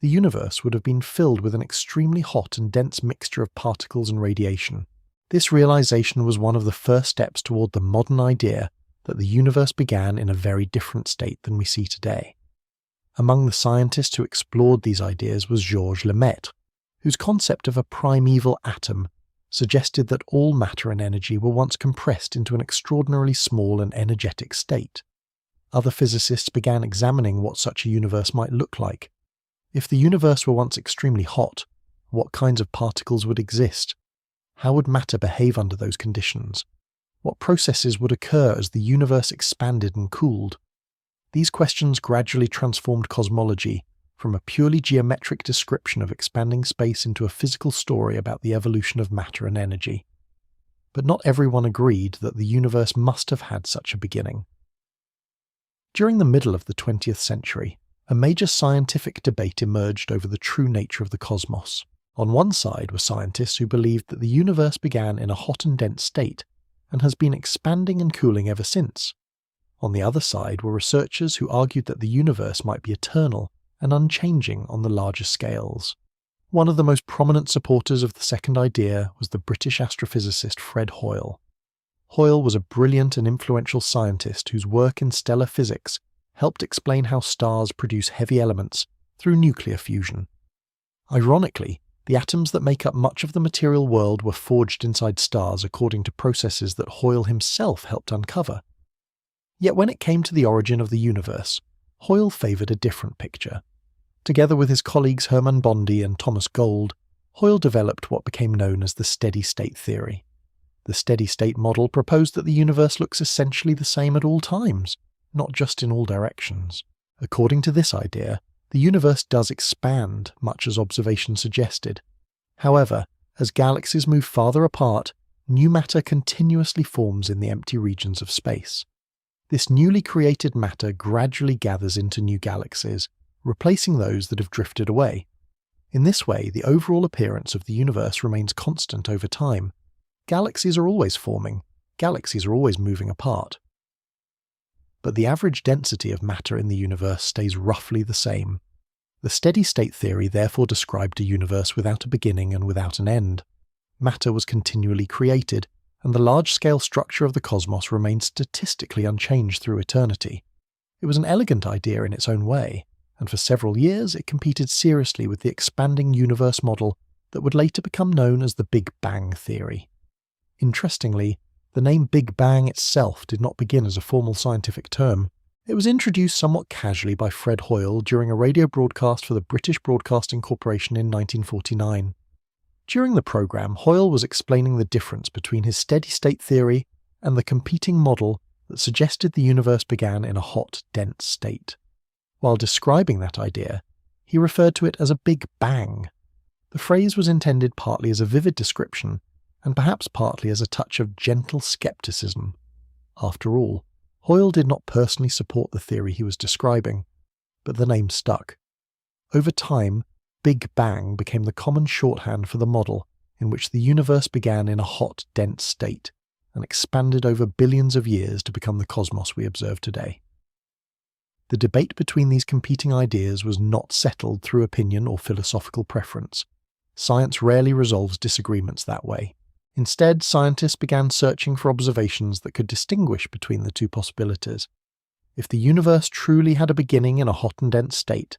the universe would have been filled with an extremely hot and dense mixture of particles and radiation. This realization was one of the first steps toward the modern idea that the universe began in a very different state than we see today. Among the scientists who explored these ideas was Georges Lemaitre, whose concept of a primeval atom suggested that all matter and energy were once compressed into an extraordinarily small and energetic state. Other physicists began examining what such a universe might look like. If the universe were once extremely hot, what kinds of particles would exist? How would matter behave under those conditions? What processes would occur as the universe expanded and cooled? These questions gradually transformed cosmology from a purely geometric description of expanding space into a physical story about the evolution of matter and energy. But not everyone agreed that the universe must have had such a beginning. During the middle of the 20th century, a major scientific debate emerged over the true nature of the cosmos. On one side were scientists who believed that the universe began in a hot and dense state and has been expanding and cooling ever since. On the other side were researchers who argued that the universe might be eternal and unchanging on the larger scales. One of the most prominent supporters of the second idea was the British astrophysicist Fred Hoyle. Hoyle was a brilliant and influential scientist whose work in stellar physics helped explain how stars produce heavy elements through nuclear fusion. Ironically, the atoms that make up much of the material world were forged inside stars according to processes that Hoyle himself helped uncover. Yet when it came to the origin of the universe, Hoyle favoured a different picture. Together with his colleagues Hermann Bondi and Thomas Gold, Hoyle developed what became known as the steady-state theory. The steady-state model proposed that the universe looks essentially the same at all times. not just in all directions. According to this idea, the universe does expand, much as observation suggested. However, as galaxies move farther apart, new matter continuously forms in the empty regions of space. This newly created matter gradually gathers into new galaxies, replacing those that have drifted away. In this way, the overall appearance of the universe remains constant over time. Galaxies are always forming, galaxies are always moving apart. But the average density of matter in the universe stays roughly the same. The steady-state theory therefore described a universe without a beginning and without an end. Matter was continually created, and the large-scale structure of the cosmos remained statistically unchanged through eternity. It was an elegant idea in its own way, and for several years it competed seriously with the expanding universe model that would later become known as the Big Bang theory. Interestingly, the name Big Bang itself did not begin as a formal scientific term. It was introduced somewhat casually by Fred Hoyle during a radio broadcast for the British Broadcasting Corporation in 1949. During the program, Hoyle was explaining the difference between his steady-state theory and the competing model that suggested the universe began in a hot, dense state. While describing that idea, he referred to it as a Big Bang. The phrase was intended partly as a vivid description, and perhaps partly as a touch of gentle skepticism. After all, Hoyle did not personally support the theory he was describing, but the name stuck. Over time, Big Bang became the common shorthand for the model in which the universe began in a hot, dense state and expanded over billions of years to become the cosmos we observe today. The debate between these competing ideas was not settled through opinion or philosophical preference. Science rarely resolves disagreements that way. Instead, scientists began searching for observations that could distinguish between the two possibilities. If the universe truly had a beginning in a hot and dense state,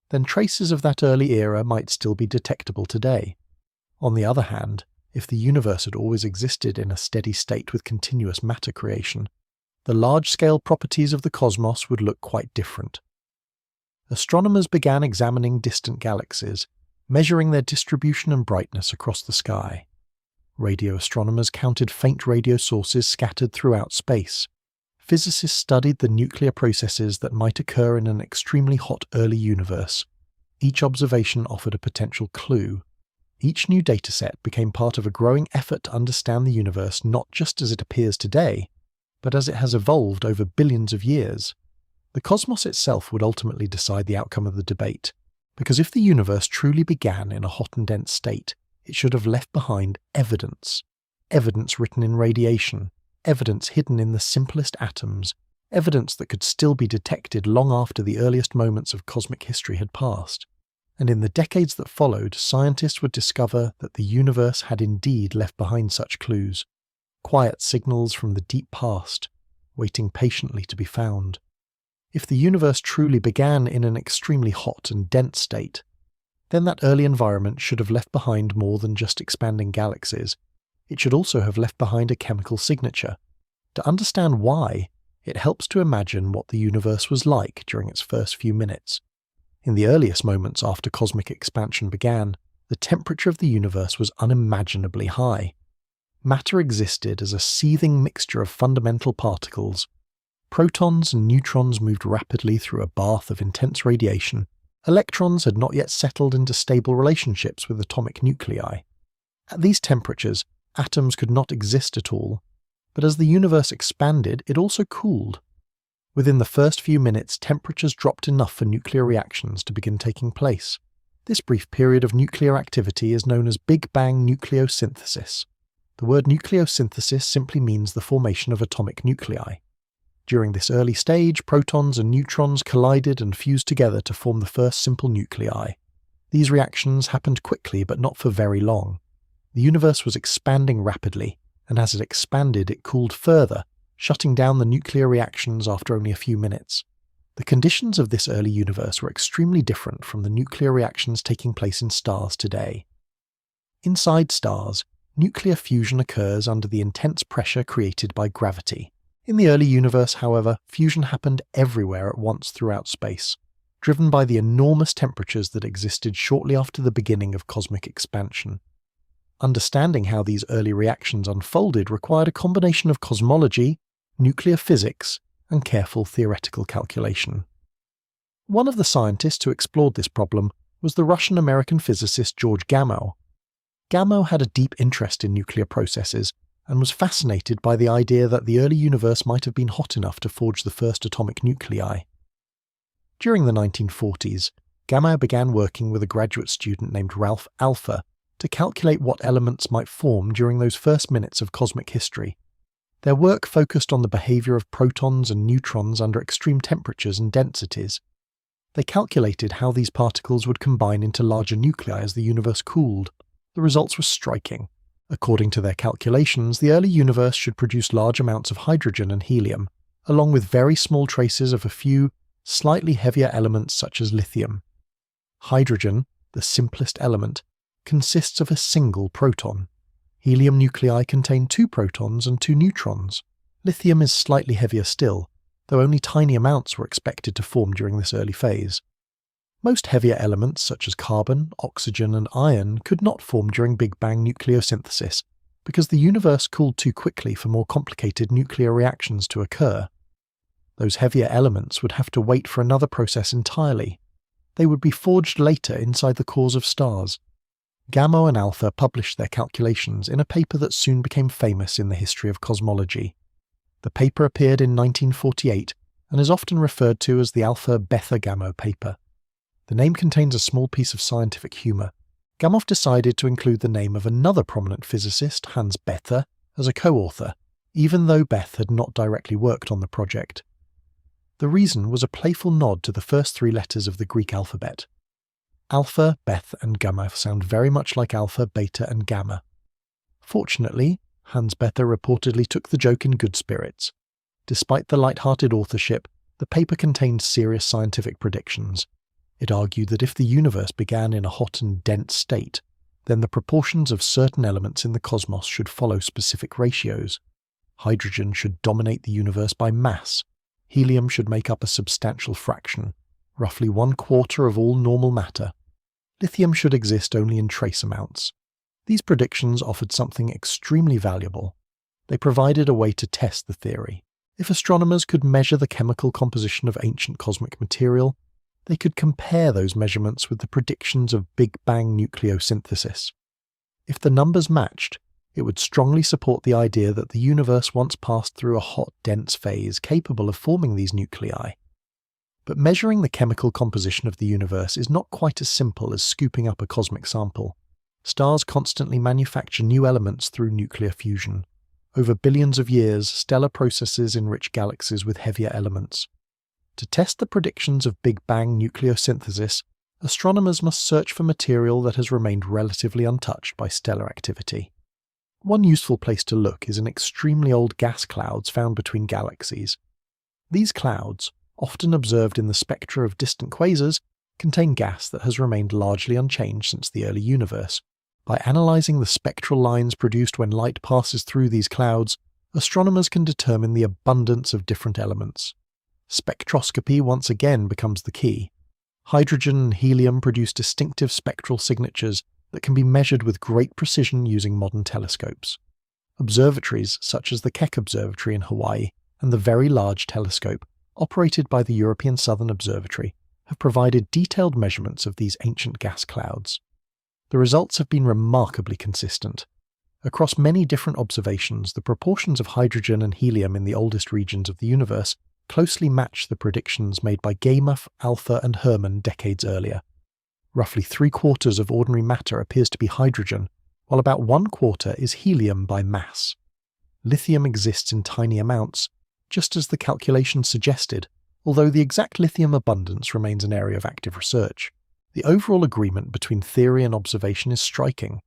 then traces of that early era might still be detectable today. On the other hand, if the universe had always existed in a steady state with continuous matter creation, the large-scale properties of the cosmos would look quite different. Astronomers began examining distant galaxies, measuring their distribution and brightness across the sky. Radio astronomers counted faint radio sources scattered throughout space. Physicists studied the nuclear processes that might occur in an extremely hot early universe. Each observation offered a potential clue. Each new dataset became part of a growing effort to understand the universe not just as it appears today, but as it has evolved over billions of years. The cosmos itself would ultimately decide the outcome of the debate, because if the universe truly began in a hot and dense state, it should have left behind evidence. Evidence written in radiation, evidence hidden in the simplest atoms, evidence that could still be detected long after the earliest moments of cosmic history had passed. And in the decades that followed, scientists would discover that the universe had indeed left behind such clues. Quiet signals from the deep past, waiting patiently to be found. If the universe truly began in an extremely hot and dense state, then that early environment should have left behind more than just expanding galaxies. It should also have left behind a chemical signature. To understand why, it helps to imagine what the universe was like during its first few minutes. In the earliest moments after cosmic expansion began, the temperature of the universe was unimaginably high. Matter existed as a seething mixture of fundamental particles. Protons and neutrons moved rapidly through a bath of intense radiation. Electrons had not yet settled into stable relationships with atomic nuclei. At these temperatures, atoms could not exist at all, but as the universe expanded, it also cooled. Within the first few minutes, temperatures dropped enough for nuclear reactions to begin taking place. This brief period of nuclear activity is known as Big Bang nucleosynthesis. The word nucleosynthesis simply means the formation of atomic nuclei. During this early stage, protons and neutrons collided and fused together to form the first simple nuclei. These reactions happened quickly but not for very long. The universe was expanding rapidly, and as it expanded it cooled further, shutting down the nuclear reactions after only a few minutes. The conditions of this early universe were extremely different from the nuclear reactions taking place in stars today. Inside stars, nuclear fusion occurs under the intense pressure created by gravity. In the early universe, however, fusion happened everywhere at once throughout space, driven by the enormous temperatures that existed shortly after the beginning of cosmic expansion. Understanding how these early reactions unfolded required a combination of cosmology, nuclear physics, and careful theoretical calculation. One of the scientists who explored this problem was the Russian-American physicist George Gamow. Gamow had a deep interest in nuclear processes and was fascinated by the idea that the early universe might have been hot enough to forge the first atomic nuclei. During the 1940s, Gamow began working with a graduate student named Ralph Alpher to calculate what elements might form during those first minutes of cosmic history. Their work focused on the behavior of protons and neutrons under extreme temperatures and densities. They calculated how these particles would combine into larger nuclei as the universe cooled. The results were striking. According to their calculations, the early universe should produce large amounts of hydrogen and helium, along with very small traces of a few, slightly heavier elements such as lithium. Hydrogen, the simplest element, consists of a single proton. Helium nuclei contain 2 protons and 2 neutrons. Lithium is slightly heavier still, though only tiny amounts were expected to form during this early phase. Most heavier elements such as carbon, oxygen, and iron could not form during Big Bang nucleosynthesis because the universe cooled too quickly for more complicated nuclear reactions to occur. Those heavier elements would have to wait for another process entirely. They would be forged later inside the cores of stars. Gamow and Alpher published their calculations in a paper that soon became famous in the history of cosmology. The paper appeared in 1948 and is often referred to as the Alpher-Bethe-Gamow paper. The name contains a small piece of scientific humour. Gamow decided to include the name of another prominent physicist, Hans Bethe, as a co-author, even though Bethe had not directly worked on the project. The reason was a playful nod to the first 3 letters of the Greek alphabet. Alpha, Bethe, and Gamow sound very much like alpha, beta, and gamma. Fortunately, Hans Bethe reportedly took the joke in good spirits. Despite the light-hearted authorship, the paper contained serious scientific predictions. It argued that if the universe began in a hot and dense state, then the proportions of certain elements in the cosmos should follow specific ratios. Hydrogen should dominate the universe by mass. Helium should make up a substantial fraction, roughly 1/4 of all normal matter. Lithium should exist only in trace amounts. These predictions offered something extremely valuable. They provided a way to test the theory. If astronomers could measure the chemical composition of ancient cosmic material, they could compare those measurements with the predictions of Big Bang nucleosynthesis. If the numbers matched, it would strongly support the idea that the universe once passed through a hot, dense phase capable of forming these nuclei. But measuring the chemical composition of the universe is not quite as simple as scooping up a cosmic sample. Stars constantly manufacture new elements through nuclear fusion. Over billions of years, stellar processes enrich galaxies with heavier elements. To test the predictions of Big Bang nucleosynthesis, astronomers must search for material that has remained relatively untouched by stellar activity. One useful place to look is in extremely old gas clouds found between galaxies. These clouds, often observed in the spectra of distant quasars, contain gas that has remained largely unchanged since the early universe. By analysing the spectral lines produced when light passes through these clouds, astronomers can determine the abundance of different elements. Spectroscopy once again becomes the key. Hydrogen and helium produce distinctive spectral signatures that can be measured with great precision using modern telescopes. Observatories such as the Keck Observatory in Hawaii and the Very Large Telescope, operated by the European Southern Observatory, have provided detailed measurements of these ancient gas clouds. The results have been remarkably consistent. Across many different observations, the proportions of hydrogen and helium in the oldest regions of the universe closely match the predictions made by Gamow, Alpher, and Hermann decades earlier. Roughly 3/4 of ordinary matter appears to be hydrogen, while about 1/4 is helium by mass. Lithium exists in tiny amounts, just as the calculations suggested, although the exact lithium abundance remains an area of active research. The overall agreement between theory and observation is striking.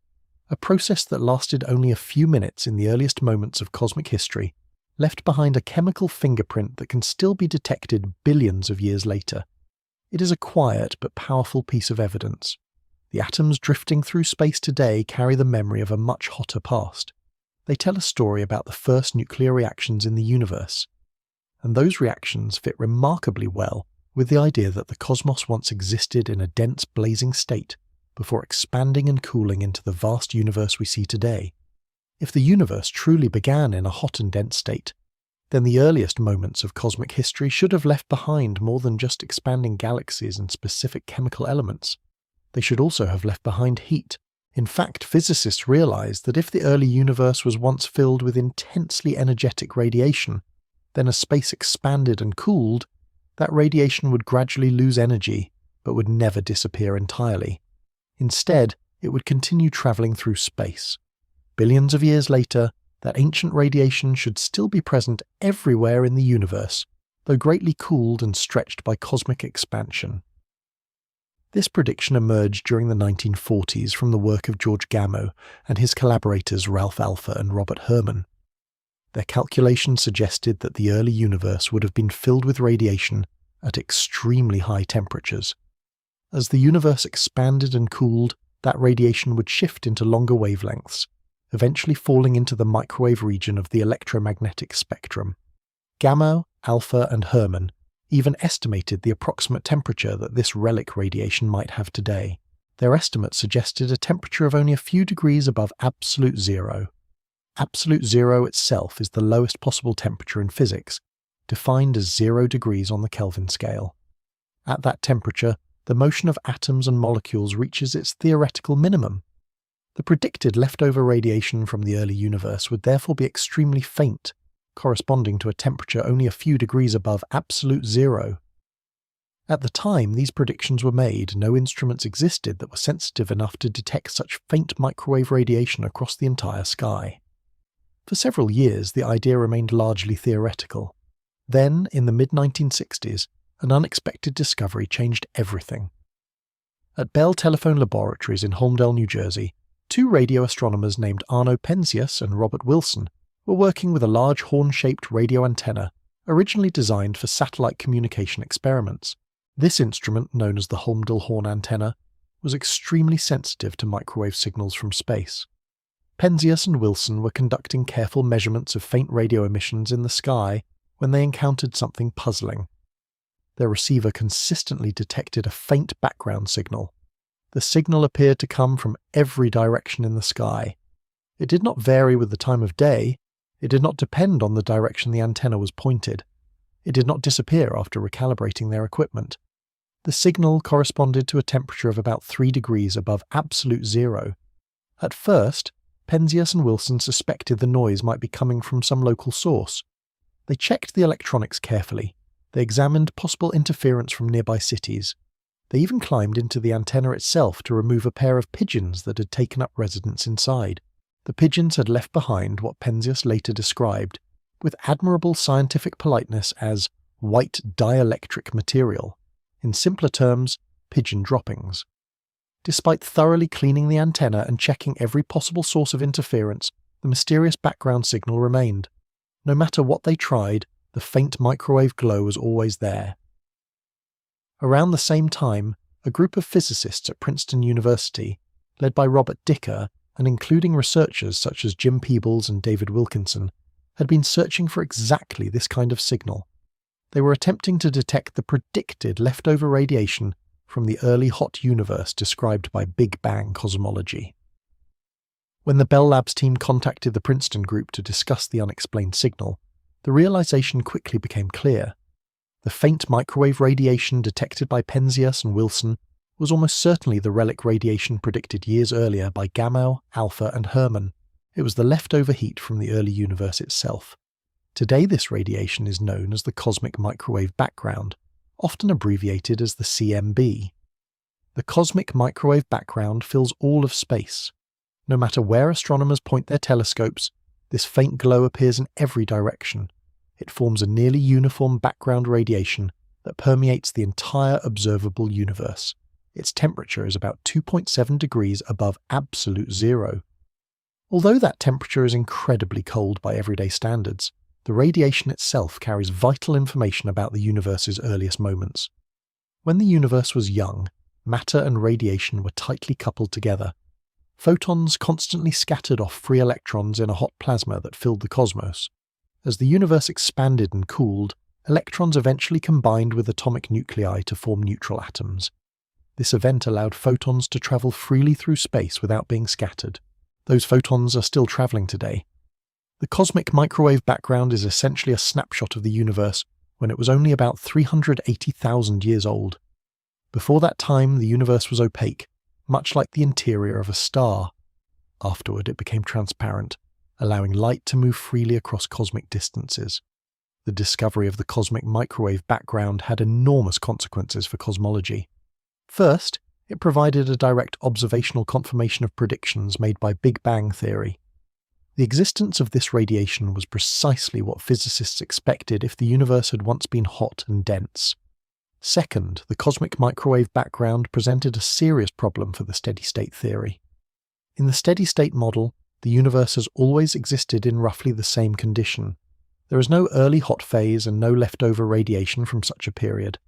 A process that lasted only a few minutes in the earliest moments of cosmic history left behind a chemical fingerprint that can still be detected billions of years later. It is a quiet but powerful piece of evidence. The atoms drifting through space today carry the memory of a much hotter past. They tell a story about the first nuclear reactions in the universe. And those reactions fit remarkably well with the idea that the cosmos once existed in a dense blazing state before expanding and cooling into the vast universe we see today. If the universe truly began in a hot and dense state, then the earliest moments of cosmic history should have left behind more than just expanding galaxies and specific chemical elements. They should also have left behind heat. In fact, physicists realized that if the early universe was once filled with intensely energetic radiation, then as space expanded and cooled, that radiation would gradually lose energy, but would never disappear entirely. Instead, it would continue traveling through space. Billions of years later, that ancient radiation should still be present everywhere in the universe, though greatly cooled and stretched by cosmic expansion. This prediction emerged during the 1940s from the work of George Gamow and his collaborators Ralph Alpher and Robert Herman. Their calculations suggested that the early universe would have been filled with radiation at extremely high temperatures. As the universe expanded and cooled, that radiation would shift into longer wavelengths, eventually falling into the microwave region of the electromagnetic spectrum. Gamow, Alpher, and Herman even estimated the approximate temperature that this relic radiation might have today. Their estimate suggested a temperature of only a few degrees above absolute zero. Absolute zero itself is the lowest possible temperature in physics, defined as 0 degrees on the Kelvin scale. At that temperature, the motion of atoms and molecules reaches its theoretical minimum. The predicted leftover radiation from the early universe would therefore be extremely faint, corresponding to a temperature only a few degrees above absolute zero. At the time these predictions were made, no instruments existed that were sensitive enough to detect such faint microwave radiation across the entire sky. For several years, the idea remained largely theoretical. Then, in the mid-1960s, an unexpected discovery changed everything. At Bell Telephone Laboratories in Holmdel, New Jersey, two radio astronomers named Arno Penzias and Robert Wilson were working with a large horn-shaped radio antenna originally designed for satellite communication experiments. This instrument, known as the Holmdel horn antenna, was extremely sensitive to microwave signals from space. Penzias and Wilson were conducting careful measurements of faint radio emissions in the sky when they encountered something puzzling. Their receiver consistently detected a faint background signal. The signal appeared to come from every direction in the sky. It did not vary with the time of day. It did not depend on the direction the antenna was pointed. It did not disappear after recalibrating their equipment. The signal corresponded to a temperature of about 3 degrees above absolute zero. At first, Penzias and Wilson suspected the noise might be coming from some local source. They checked the electronics carefully. They examined possible interference from nearby cities. They even climbed into the antenna itself to remove a pair of pigeons that had taken up residence inside. The pigeons had left behind what Penzias later described, with admirable scientific politeness, as white dielectric material. In simpler terms, pigeon droppings. Despite thoroughly cleaning the antenna and checking every possible source of interference, the mysterious background signal remained. No matter what they tried, the faint microwave glow was always there. Around the same time, a group of physicists at Princeton University, led by Robert Dicker and including researchers such as Jim Peebles and David Wilkinson, had been searching for exactly this kind of signal. They were attempting to detect the predicted leftover radiation from the early hot universe described by Big Bang cosmology. When the Bell Labs team contacted the Princeton group to discuss the unexplained signal, the realization quickly became clear. The faint microwave radiation detected by Penzias and Wilson was almost certainly the relic radiation predicted years earlier by Gamow, Alpher, and Herman. It was the leftover heat from the early universe itself. Today this radiation is known as the cosmic microwave background, often abbreviated as the CMB. The cosmic microwave background fills all of space. No matter where astronomers point their telescopes, this faint glow appears in every direction. It forms a nearly uniform background radiation that permeates the entire observable universe. Its temperature is about 2.7 degrees above absolute zero. Although that temperature is incredibly cold by everyday standards, the radiation itself carries vital information about the universe's earliest moments. When the universe was young, matter and radiation were tightly coupled together. Photons constantly scattered off free electrons in a hot plasma that filled the cosmos. As the universe expanded and cooled, electrons eventually combined with atomic nuclei to form neutral atoms. This event allowed photons to travel freely through space without being scattered. Those photons are still traveling today. The cosmic microwave background is essentially a snapshot of the universe when it was only about 380,000 years old. Before that time, the universe was opaque, much like the interior of a star. Afterward, it became transparent, allowing light to move freely across cosmic distances. The discovery of the cosmic microwave background had enormous consequences for cosmology. First, it provided a direct observational confirmation of predictions made by Big Bang theory. The existence of this radiation was precisely what physicists expected if the universe had once been hot and dense. Second, the cosmic microwave background presented a serious problem for the steady-state theory. In the steady-state model, the universe has always existed in roughly the same condition. There is no early hot phase and no leftover radiation from such a period.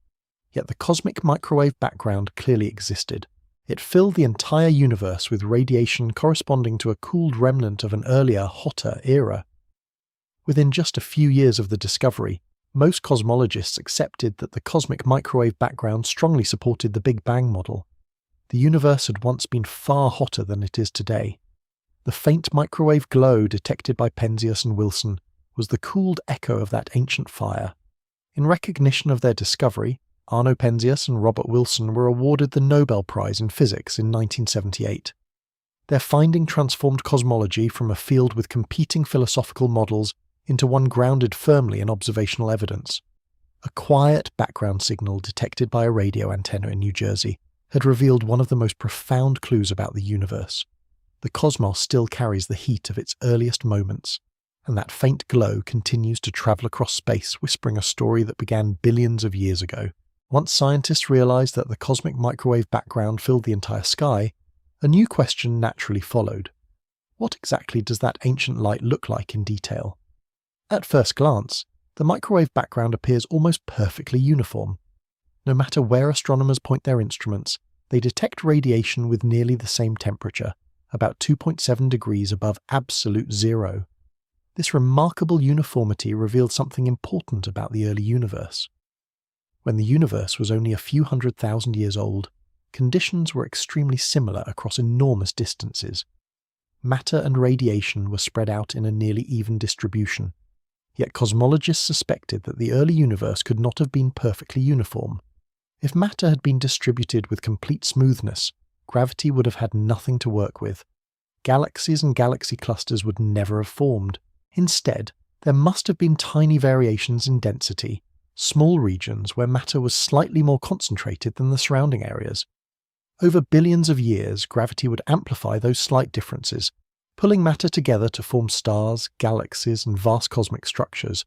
Yet the cosmic microwave background clearly existed. It filled the entire universe with radiation corresponding to a cooled remnant of an earlier, hotter era. Within just a few years of the discovery, most cosmologists accepted that the cosmic microwave background strongly supported the Big Bang model. The universe had once been far hotter than it is today. The faint microwave glow detected by Penzias and Wilson was the cooled echo of that ancient fire. In recognition of their discovery, Arno Penzias and Robert Wilson were awarded the Nobel Prize in Physics in 1978. Their finding transformed cosmology from a field with competing philosophical models into one grounded firmly in observational evidence. A quiet background signal detected by a radio antenna in New Jersey had revealed one of the most profound clues about the universe. The cosmos still carries the heat of its earliest moments, and that faint glow continues to travel across space, whispering a story that began billions of years ago. Once scientists realized that the cosmic microwave background filled the entire sky, a new question naturally followed. What exactly does that ancient light look like in detail? At first glance, the microwave background appears almost perfectly uniform. No matter where astronomers point their instruments, they detect radiation with nearly the same temperature, about 2.7 degrees above absolute zero. This remarkable uniformity revealed something important about the early universe. When the universe was only a few 100,000 years old, conditions were extremely similar across enormous distances. Matter and radiation were spread out in a nearly even distribution. Yet cosmologists suspected that the early universe could not have been perfectly uniform. If matter had been distributed with complete smoothness, gravity would have had nothing to work with. Galaxies and galaxy clusters would never have formed. Instead, there must have been tiny variations in density, small regions where matter was slightly more concentrated than the surrounding areas. Over billions of years, gravity would amplify those slight differences, pulling matter together to form stars, galaxies, and vast cosmic structures.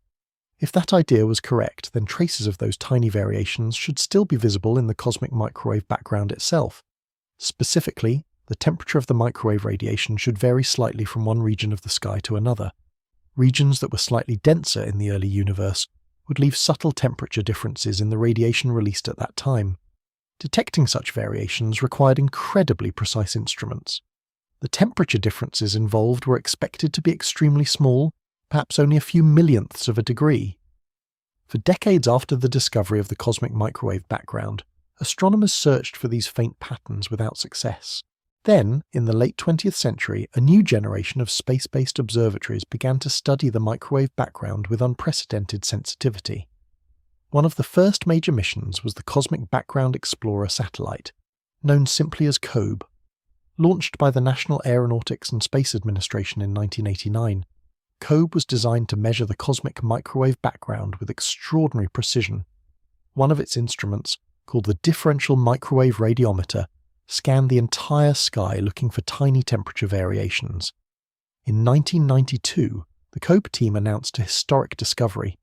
If that idea was correct, then traces of those tiny variations should still be visible in the cosmic microwave background itself. Specifically, the temperature of the microwave radiation should vary slightly from one region of the sky to another. Regions that were slightly denser in the early universe would leave subtle temperature differences in the radiation released at that time. Detecting such variations required incredibly precise instruments. The temperature differences involved were expected to be extremely small, perhaps only a few millionths of a degree. For decades after the discovery of the cosmic microwave background, astronomers searched for these faint patterns without success. Then, in the late 20th century, a new generation of space-based observatories began to study the microwave background with unprecedented sensitivity. One of the first major missions was the Cosmic Background Explorer satellite, known simply as COBE. Launched by the National Aeronautics and Space Administration in 1989, COBE was designed to measure the cosmic microwave background with extraordinary precision. One of its instruments, called the Differential Microwave Radiometer, scanned the entire sky looking for tiny temperature variations. In 1992, the COBE team announced a historic discovery.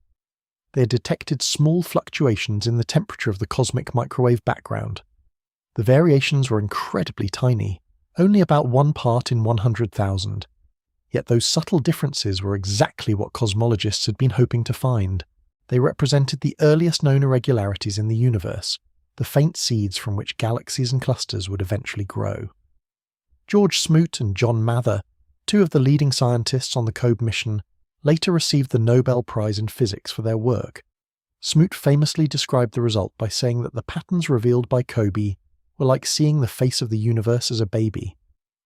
They had detected small fluctuations in the temperature of the cosmic microwave background. The variations were incredibly tiny, only about 1 part in 100,000. Yet those subtle differences were exactly what cosmologists had been hoping to find. They represented the earliest known irregularities in the universe, the faint seeds from which galaxies and clusters would eventually grow. George Smoot and John Mather, two of the leading scientists on the COBE mission, later received the Nobel Prize in Physics for their work. Smoot famously described the result by saying that the patterns revealed by COBE were like seeing the face of the universe as a baby.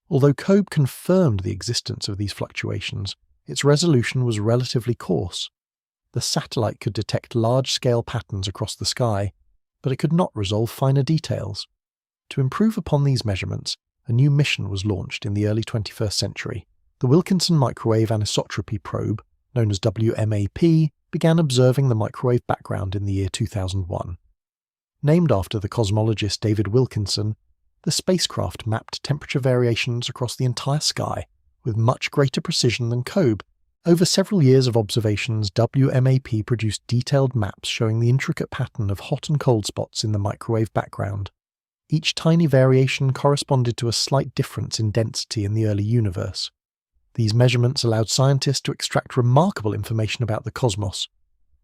Although COBE confirmed the existence of these fluctuations, its resolution was relatively coarse. The satellite could detect large-scale patterns across the sky, but it could not resolve finer details. To improve upon these measurements, a new mission was launched in the early 21st century. The Wilkinson Microwave Anisotropy Probe, known as WMAP, began observing the microwave background in the year 2001. Named after the cosmologist David Wilkinson, the spacecraft mapped temperature variations across the entire sky with much greater precision than COBE. Over several years of observations, WMAP produced detailed maps showing the intricate pattern of hot and cold spots in the microwave background. Each tiny variation corresponded to a slight difference in density in the early universe. These measurements allowed scientists to extract remarkable information about the cosmos.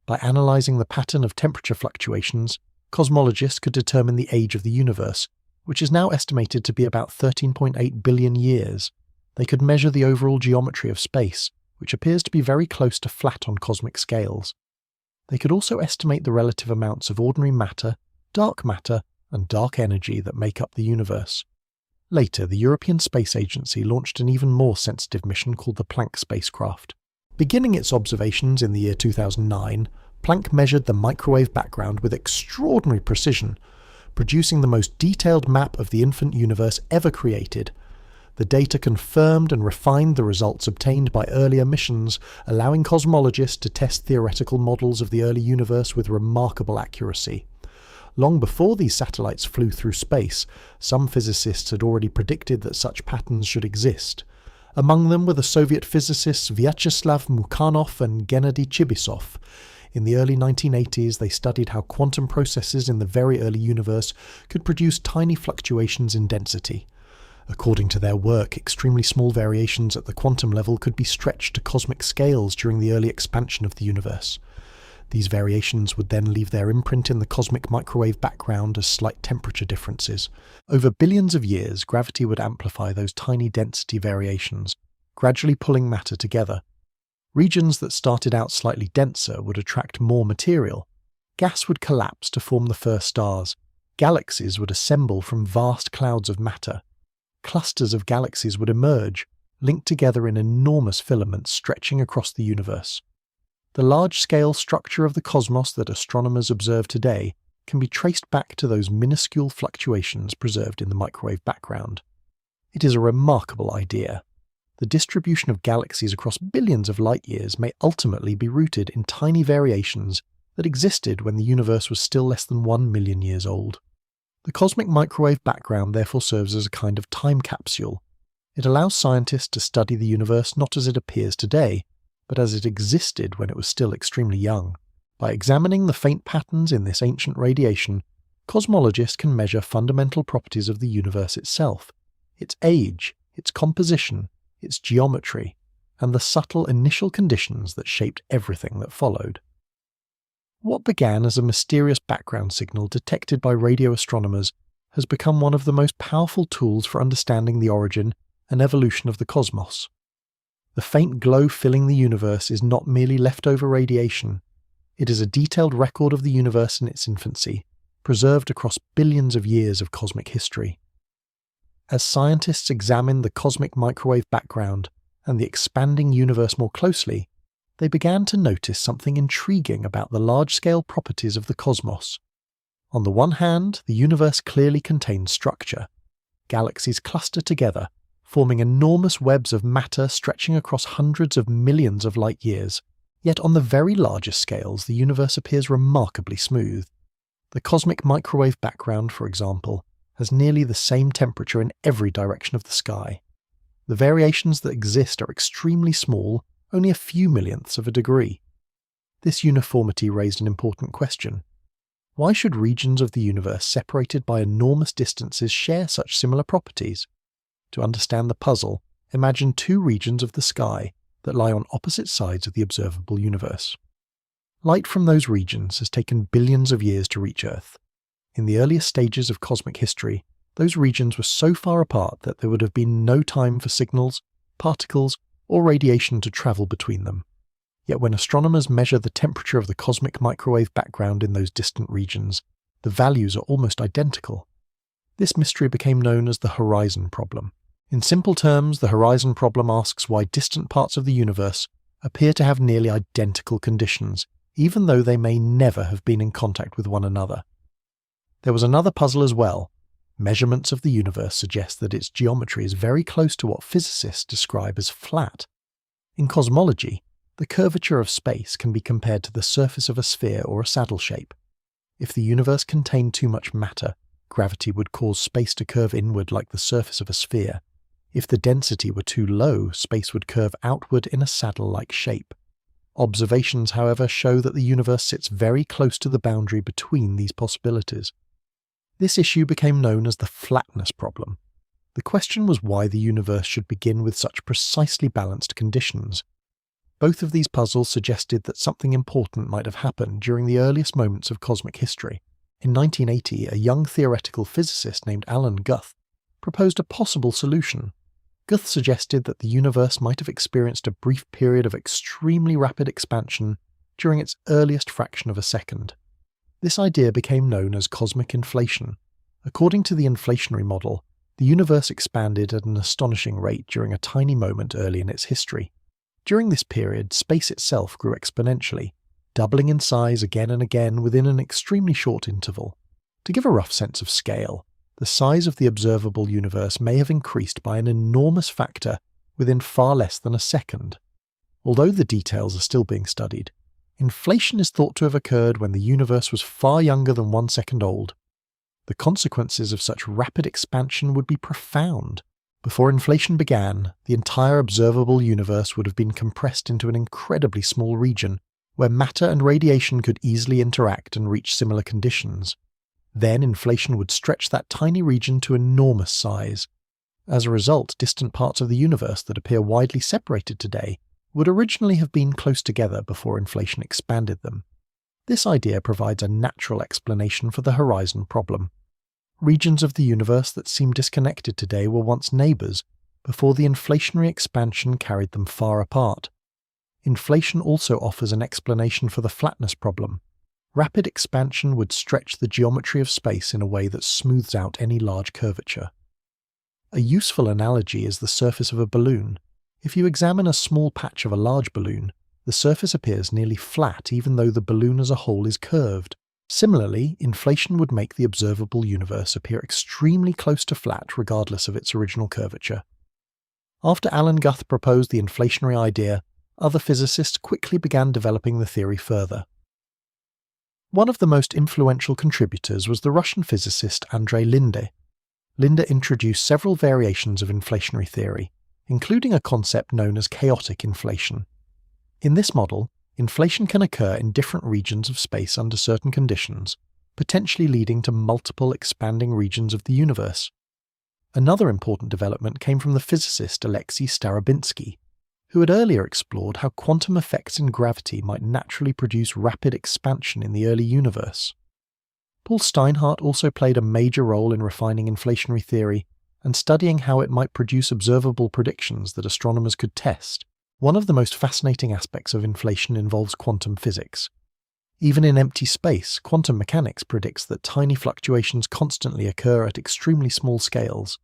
By analysing the pattern of temperature fluctuations, cosmologists could determine the age of the universe, which is now estimated to be about 13.8 billion years. They could measure the overall geometry of space, which appears to be very close to flat on cosmic scales. They could also estimate the relative amounts of ordinary matter, dark matter, and dark energy that make up the universe. Later, the European Space Agency launched an even more sensitive mission called the Planck spacecraft. Beginning its observations in the year 2009, Planck measured the microwave background with extraordinary precision, producing the most detailed map of the infant universe ever created. The data confirmed and refined the results obtained by earlier missions, allowing cosmologists to test theoretical models of the early universe with remarkable accuracy. Long before these satellites flew through space, some physicists had already predicted that such patterns should exist. Among them were the Soviet physicists Vyacheslav Mukhanov and Gennady Chibisov. In the early 1980s, they studied how quantum processes in the very early universe could produce tiny fluctuations in density. According to their work, extremely small variations at the quantum level could be stretched to cosmic scales during the early expansion of the universe. These variations would then leave their imprint in the cosmic microwave background as slight temperature differences. Over billions of years, gravity would amplify those tiny density variations, gradually pulling matter together. Regions that started out slightly denser would attract more material. Gas would collapse to form the first stars. Galaxies would assemble from vast clouds of matter. Clusters of galaxies would emerge, linked together in enormous filaments stretching across the universe. The large-scale structure of the cosmos that astronomers observe today can be traced back to those minuscule fluctuations preserved in the microwave background. It is a remarkable idea. The distribution of galaxies across billions of light-years may ultimately be rooted in tiny variations that existed when the universe was still less than 1 million years old. The cosmic microwave background therefore serves as a kind of time capsule. It allows scientists to study the universe not as it appears today, but as it existed when it was still extremely young. By examining the faint patterns in this ancient radiation, cosmologists can measure fundamental properties of the universe itself, its age, its composition, its geometry, and the subtle initial conditions that shaped everything that followed. What began as a mysterious background signal detected by radio astronomers has become one of the most powerful tools for understanding the origin and evolution of the cosmos. The faint glow filling the universe is not merely leftover radiation. It is a detailed record of the universe in its infancy, preserved across billions of years of cosmic history. As scientists examined the cosmic microwave background and the expanding universe more closely, they began to notice something intriguing about the large-scale properties of the cosmos. On the one hand, the universe clearly contains structure. Galaxies cluster together, forming enormous webs of matter stretching across hundreds of millions of light-years. Yet on the very largest scales, the universe appears remarkably smooth. The cosmic microwave background, for example, has nearly the same temperature in every direction of the sky. The variations that exist are extremely small, only a few millionths of a degree. This uniformity raised an important question. Why should regions of the universe separated by enormous distances share such similar properties? To understand the puzzle, imagine two regions of the sky that lie on opposite sides of the observable universe. Light from those regions has taken billions of years to reach Earth. In the earliest stages of cosmic history, those regions were so far apart that there would have been no time for signals, particles, or radiation to travel between them. Yet when astronomers measure the temperature of the cosmic microwave background in those distant regions, the values are almost identical. This mystery became known as the horizon problem. In simple terms, the horizon problem asks why distant parts of the universe appear to have nearly identical conditions, even though they may never have been in contact with one another. There was another puzzle as well. Measurements of the universe suggest that its geometry is very close to what physicists describe as flat. In cosmology, the curvature of space can be compared to the surface of a sphere or a saddle shape. If the universe contained too much matter, gravity would cause space to curve inward like the surface of a sphere. If the density were too low, space would curve outward in a saddle-like shape. Observations, however, show that the universe sits very close to the boundary between these possibilities. This issue became known as the flatness problem. The question was why the universe should begin with such precisely balanced conditions. Both of these puzzles suggested that something important might have happened during the earliest moments of cosmic history. In 1980, a young theoretical physicist named Alan Guth proposed a possible solution. Guth suggested that the universe might have experienced a brief period of extremely rapid expansion during its earliest fraction of a second. This idea became known as cosmic inflation. According to the inflationary model, the universe expanded at an astonishing rate during a tiny moment early in its history. During this period, space itself grew exponentially, doubling in size again and again within an extremely short interval. To give a rough sense of scale, the size of the observable universe may have increased by an enormous factor within far less than a second. Although the details are still being studied, inflation is thought to have occurred when the universe was far younger than 1 second old. The consequences of such rapid expansion would be profound. Before inflation began, the entire observable universe would have been compressed into an incredibly small region, where matter and radiation could easily interact and reach similar conditions. Then inflation would stretch that tiny region to enormous size. As a result, distant parts of the universe that appear widely separated today would originally have been close together before inflation expanded them. This idea provides a natural explanation for the horizon problem. Regions of the universe that seem disconnected today were once neighbours, before the inflationary expansion carried them far apart. Inflation also offers an explanation for the flatness problem. Rapid expansion would stretch the geometry of space in a way that smooths out any large curvature. A useful analogy is the surface of a balloon. If you examine a small patch of a large balloon, the surface appears nearly flat even though the balloon as a whole is curved. Similarly, inflation would make the observable universe appear extremely close to flat regardless of its original curvature. After Alan Guth proposed the inflationary idea, other physicists quickly began developing the theory further. One of the most influential contributors was the Russian physicist Andrei Linde. Linde introduced several variations of inflationary theory, including a concept known as chaotic inflation. In this model, inflation can occur in different regions of space under certain conditions, potentially leading to multiple expanding regions of the universe. Another important development came from the physicist Alexei Starobinsky, who had earlier explored how quantum effects in gravity might naturally produce rapid expansion in the early universe. Paul Steinhardt also played a major role in refining inflationary theory and studying how it might produce observable predictions that astronomers could test. One of the most fascinating aspects of inflation involves quantum physics. Even in empty space, quantum mechanics predicts that tiny fluctuations constantly occur at extremely small scales.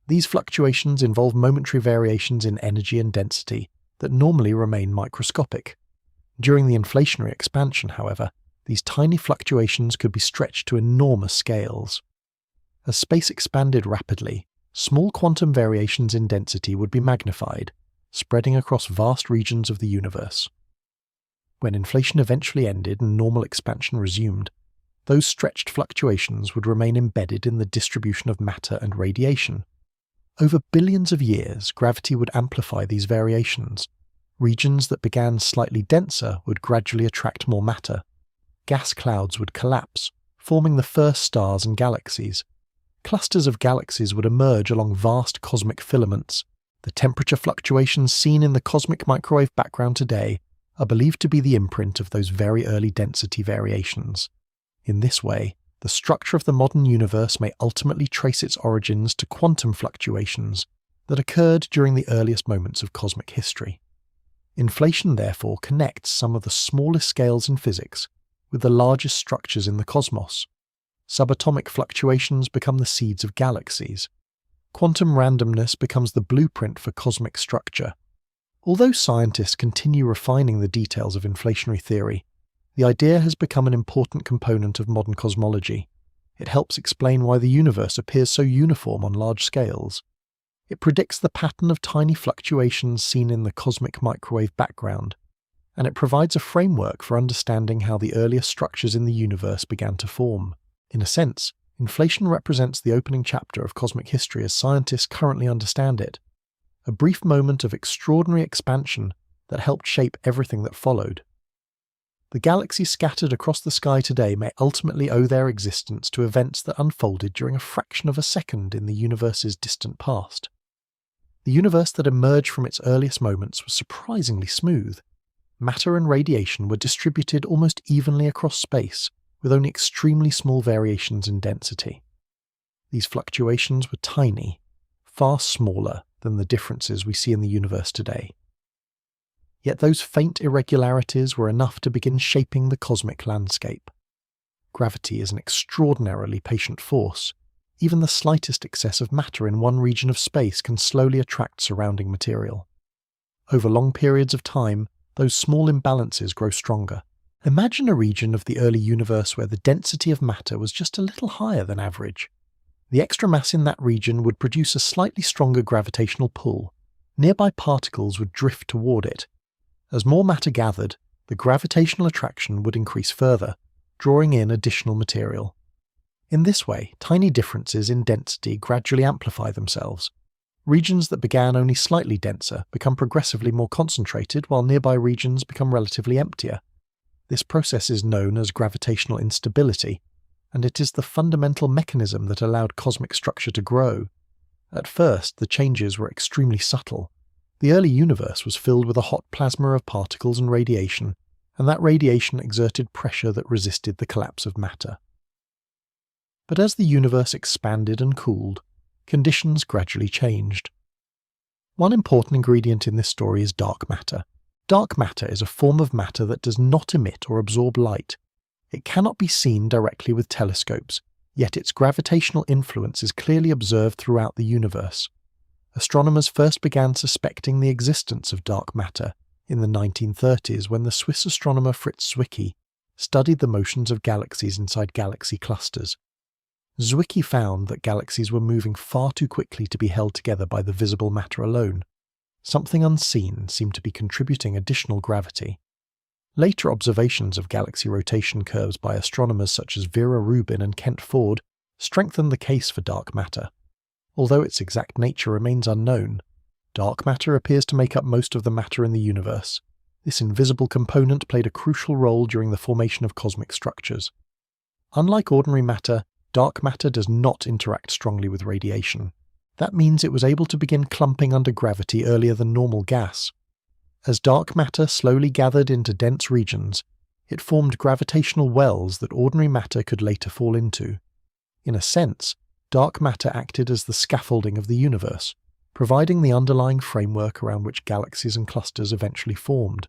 These fluctuations involve momentary variations in energy and density that normally remain microscopic. During the inflationary expansion, however, these tiny fluctuations could be stretched to enormous scales. As space expanded rapidly, small quantum variations in density would be magnified, spreading across vast regions of the universe. When inflation eventually ended and normal expansion resumed, those stretched fluctuations would remain embedded in the distribution of matter and radiation. Over billions of years, gravity would amplify these variations. Regions that began slightly denser would gradually attract more matter. Gas clouds would collapse, forming the first stars and galaxies. Clusters of galaxies would emerge along vast cosmic filaments. The temperature fluctuations seen in the cosmic microwave background today are believed to be the imprint of those very early density variations. In this way, the structure of the modern universe may ultimately trace its origins to quantum fluctuations that occurred during the earliest moments of cosmic history. Inflation therefore connects some of the smallest scales in physics with the largest structures in the cosmos. Subatomic fluctuations become the seeds of galaxies. Quantum randomness becomes the blueprint for cosmic structure. Although scientists continue refining the details of inflationary theory, the idea has become an important component of modern cosmology. It helps explain why the universe appears so uniform on large scales. It predicts the pattern of tiny fluctuations seen in the cosmic microwave background, and it provides a framework for understanding how the earliest structures in the universe began to form. In a sense, inflation represents the opening chapter of cosmic history as scientists currently understand it, a brief moment of extraordinary expansion that helped shape everything that followed. The galaxies scattered across the sky today may ultimately owe their existence to events that unfolded during a fraction of a second in the universe's distant past. The universe that emerged from its earliest moments was surprisingly smooth. Matter and radiation were distributed almost evenly across space, with only extremely small variations in density. These fluctuations were tiny, far smaller than the differences we see in the universe today. Yet those faint irregularities were enough to begin shaping the cosmic landscape. Gravity is an extraordinarily patient force. Even the slightest excess of matter in one region of space can slowly attract surrounding material. Over long periods of time, those small imbalances grow stronger. Imagine a region of the early universe where the density of matter was just a little higher than average. The extra mass in that region would produce a slightly stronger gravitational pull. Nearby particles would drift toward it. As more matter gathered, the gravitational attraction would increase further, drawing in additional material. In this way, tiny differences in density gradually amplify themselves. Regions that began only slightly denser become progressively more concentrated, while nearby regions become relatively emptier. This process is known as gravitational instability, and it is the fundamental mechanism that allowed cosmic structure to grow. At first, the changes were extremely subtle. The early universe was filled with a hot plasma of particles and radiation, and that radiation exerted pressure that resisted the collapse of matter. But as the universe expanded and cooled, conditions gradually changed. One important ingredient in this story is dark matter. Dark matter is a form of matter that does not emit or absorb light. It cannot be seen directly with telescopes, yet its gravitational influence is clearly observed throughout the universe. Astronomers first began suspecting the existence of dark matter in the 1930s when the Swiss astronomer Fritz Zwicky studied the motions of galaxies inside galaxy clusters. Zwicky found that galaxies were moving far too quickly to be held together by the visible matter alone. Something unseen seemed to be contributing additional gravity. Later observations of galaxy rotation curves by astronomers such as Vera Rubin and Kent Ford strengthened the case for dark matter. Although its exact nature remains unknown, dark matter appears to make up most of the matter in the universe. This invisible component played a crucial role during the formation of cosmic structures. Unlike ordinary matter, dark matter does not interact strongly with radiation. That means it was able to begin clumping under gravity earlier than normal gas. As dark matter slowly gathered into dense regions, it formed gravitational wells that ordinary matter could later fall into. In a sense, dark matter acted as the scaffolding of the universe, providing the underlying framework around which galaxies and clusters eventually formed.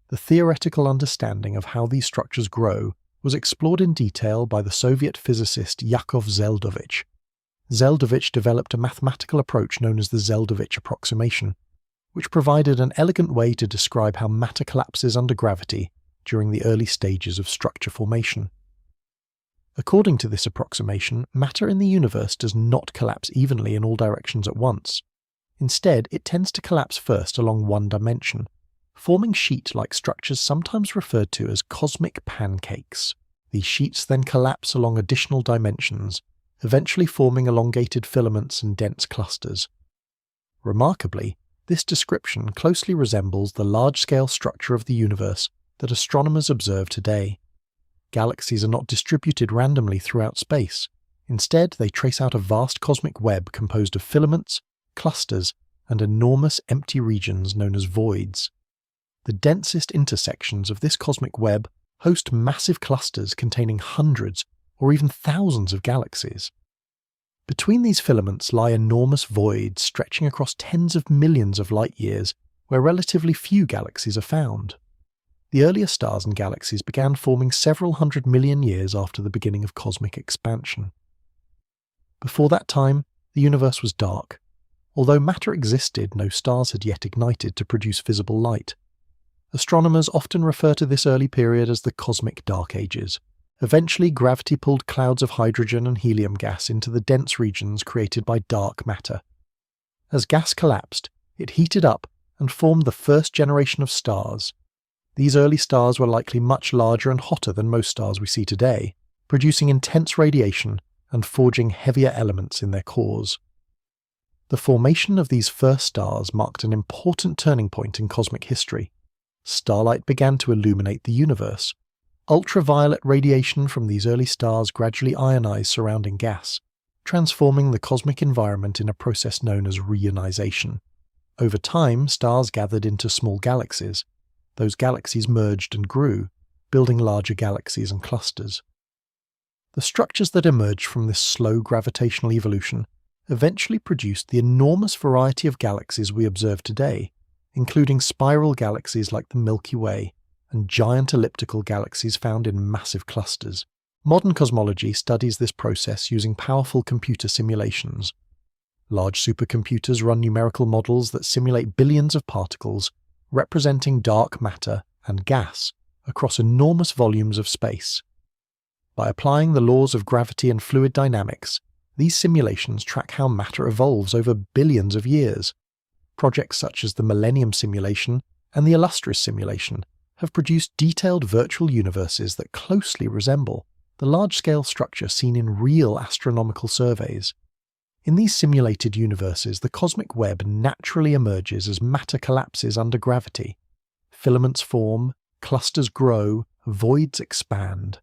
The theoretical understanding of how these structures grow was explored in detail by the Soviet physicist Yakov Zeldovich. Zeldovich developed a mathematical approach known as the Zeldovich approximation, which provided an elegant way to describe how matter collapses under gravity during the early stages of structure formation. According to this approximation, matter in the universe does not collapse evenly in all directions at once. Instead, it tends to collapse first along one dimension, forming sheet-like structures sometimes referred to as cosmic pancakes. These sheets then collapse along additional dimensions, eventually forming elongated filaments and dense clusters. Remarkably, this description closely resembles the large-scale structure of the universe that astronomers observe today. Galaxies are not distributed randomly throughout space. Instead, they trace out a vast cosmic web composed of filaments, clusters, and enormous empty regions known as voids. The densest intersections of this cosmic web host massive clusters containing hundreds or even thousands of galaxies. Between these filaments lie enormous voids stretching across tens of millions of light-years where relatively few galaxies are found. The earliest stars and galaxies began forming several 100 million years after the beginning of cosmic expansion. Before that time, the universe was dark. Although matter existed, no stars had yet ignited to produce visible light. Astronomers often refer to this early period as the cosmic dark ages. Eventually, gravity pulled clouds of hydrogen and helium gas into the dense regions created by dark matter. As gas collapsed, it heated up and formed the first generation of stars. These early stars were likely much larger and hotter than most stars we see today, producing intense radiation and forging heavier elements in their cores. The formation of these first stars marked an important turning point in cosmic history. Starlight began to illuminate the universe. Ultraviolet radiation from these early stars gradually ionized surrounding gas, transforming the cosmic environment in a process known as reionization. Over time, stars gathered into small galaxies. Those galaxies merged and grew, building larger galaxies and clusters. The structures that emerged from this slow gravitational evolution eventually produced the enormous variety of galaxies we observe today, including spiral galaxies like the Milky Way and giant elliptical galaxies found in massive clusters. Modern cosmology studies this process using powerful computer simulations. Large supercomputers run numerical models that simulate billions of particles representing dark matter and gas across enormous volumes of space. By applying the laws of gravity and fluid dynamics, these simulations track how matter evolves over billions of years. Projects such as the Millennium Simulation and the Illustris Simulation have produced detailed virtual universes that closely resemble the large-scale structure seen in real astronomical surveys. In these simulated universes, the cosmic web naturally emerges as matter collapses under gravity. Filaments form, clusters grow, voids expand.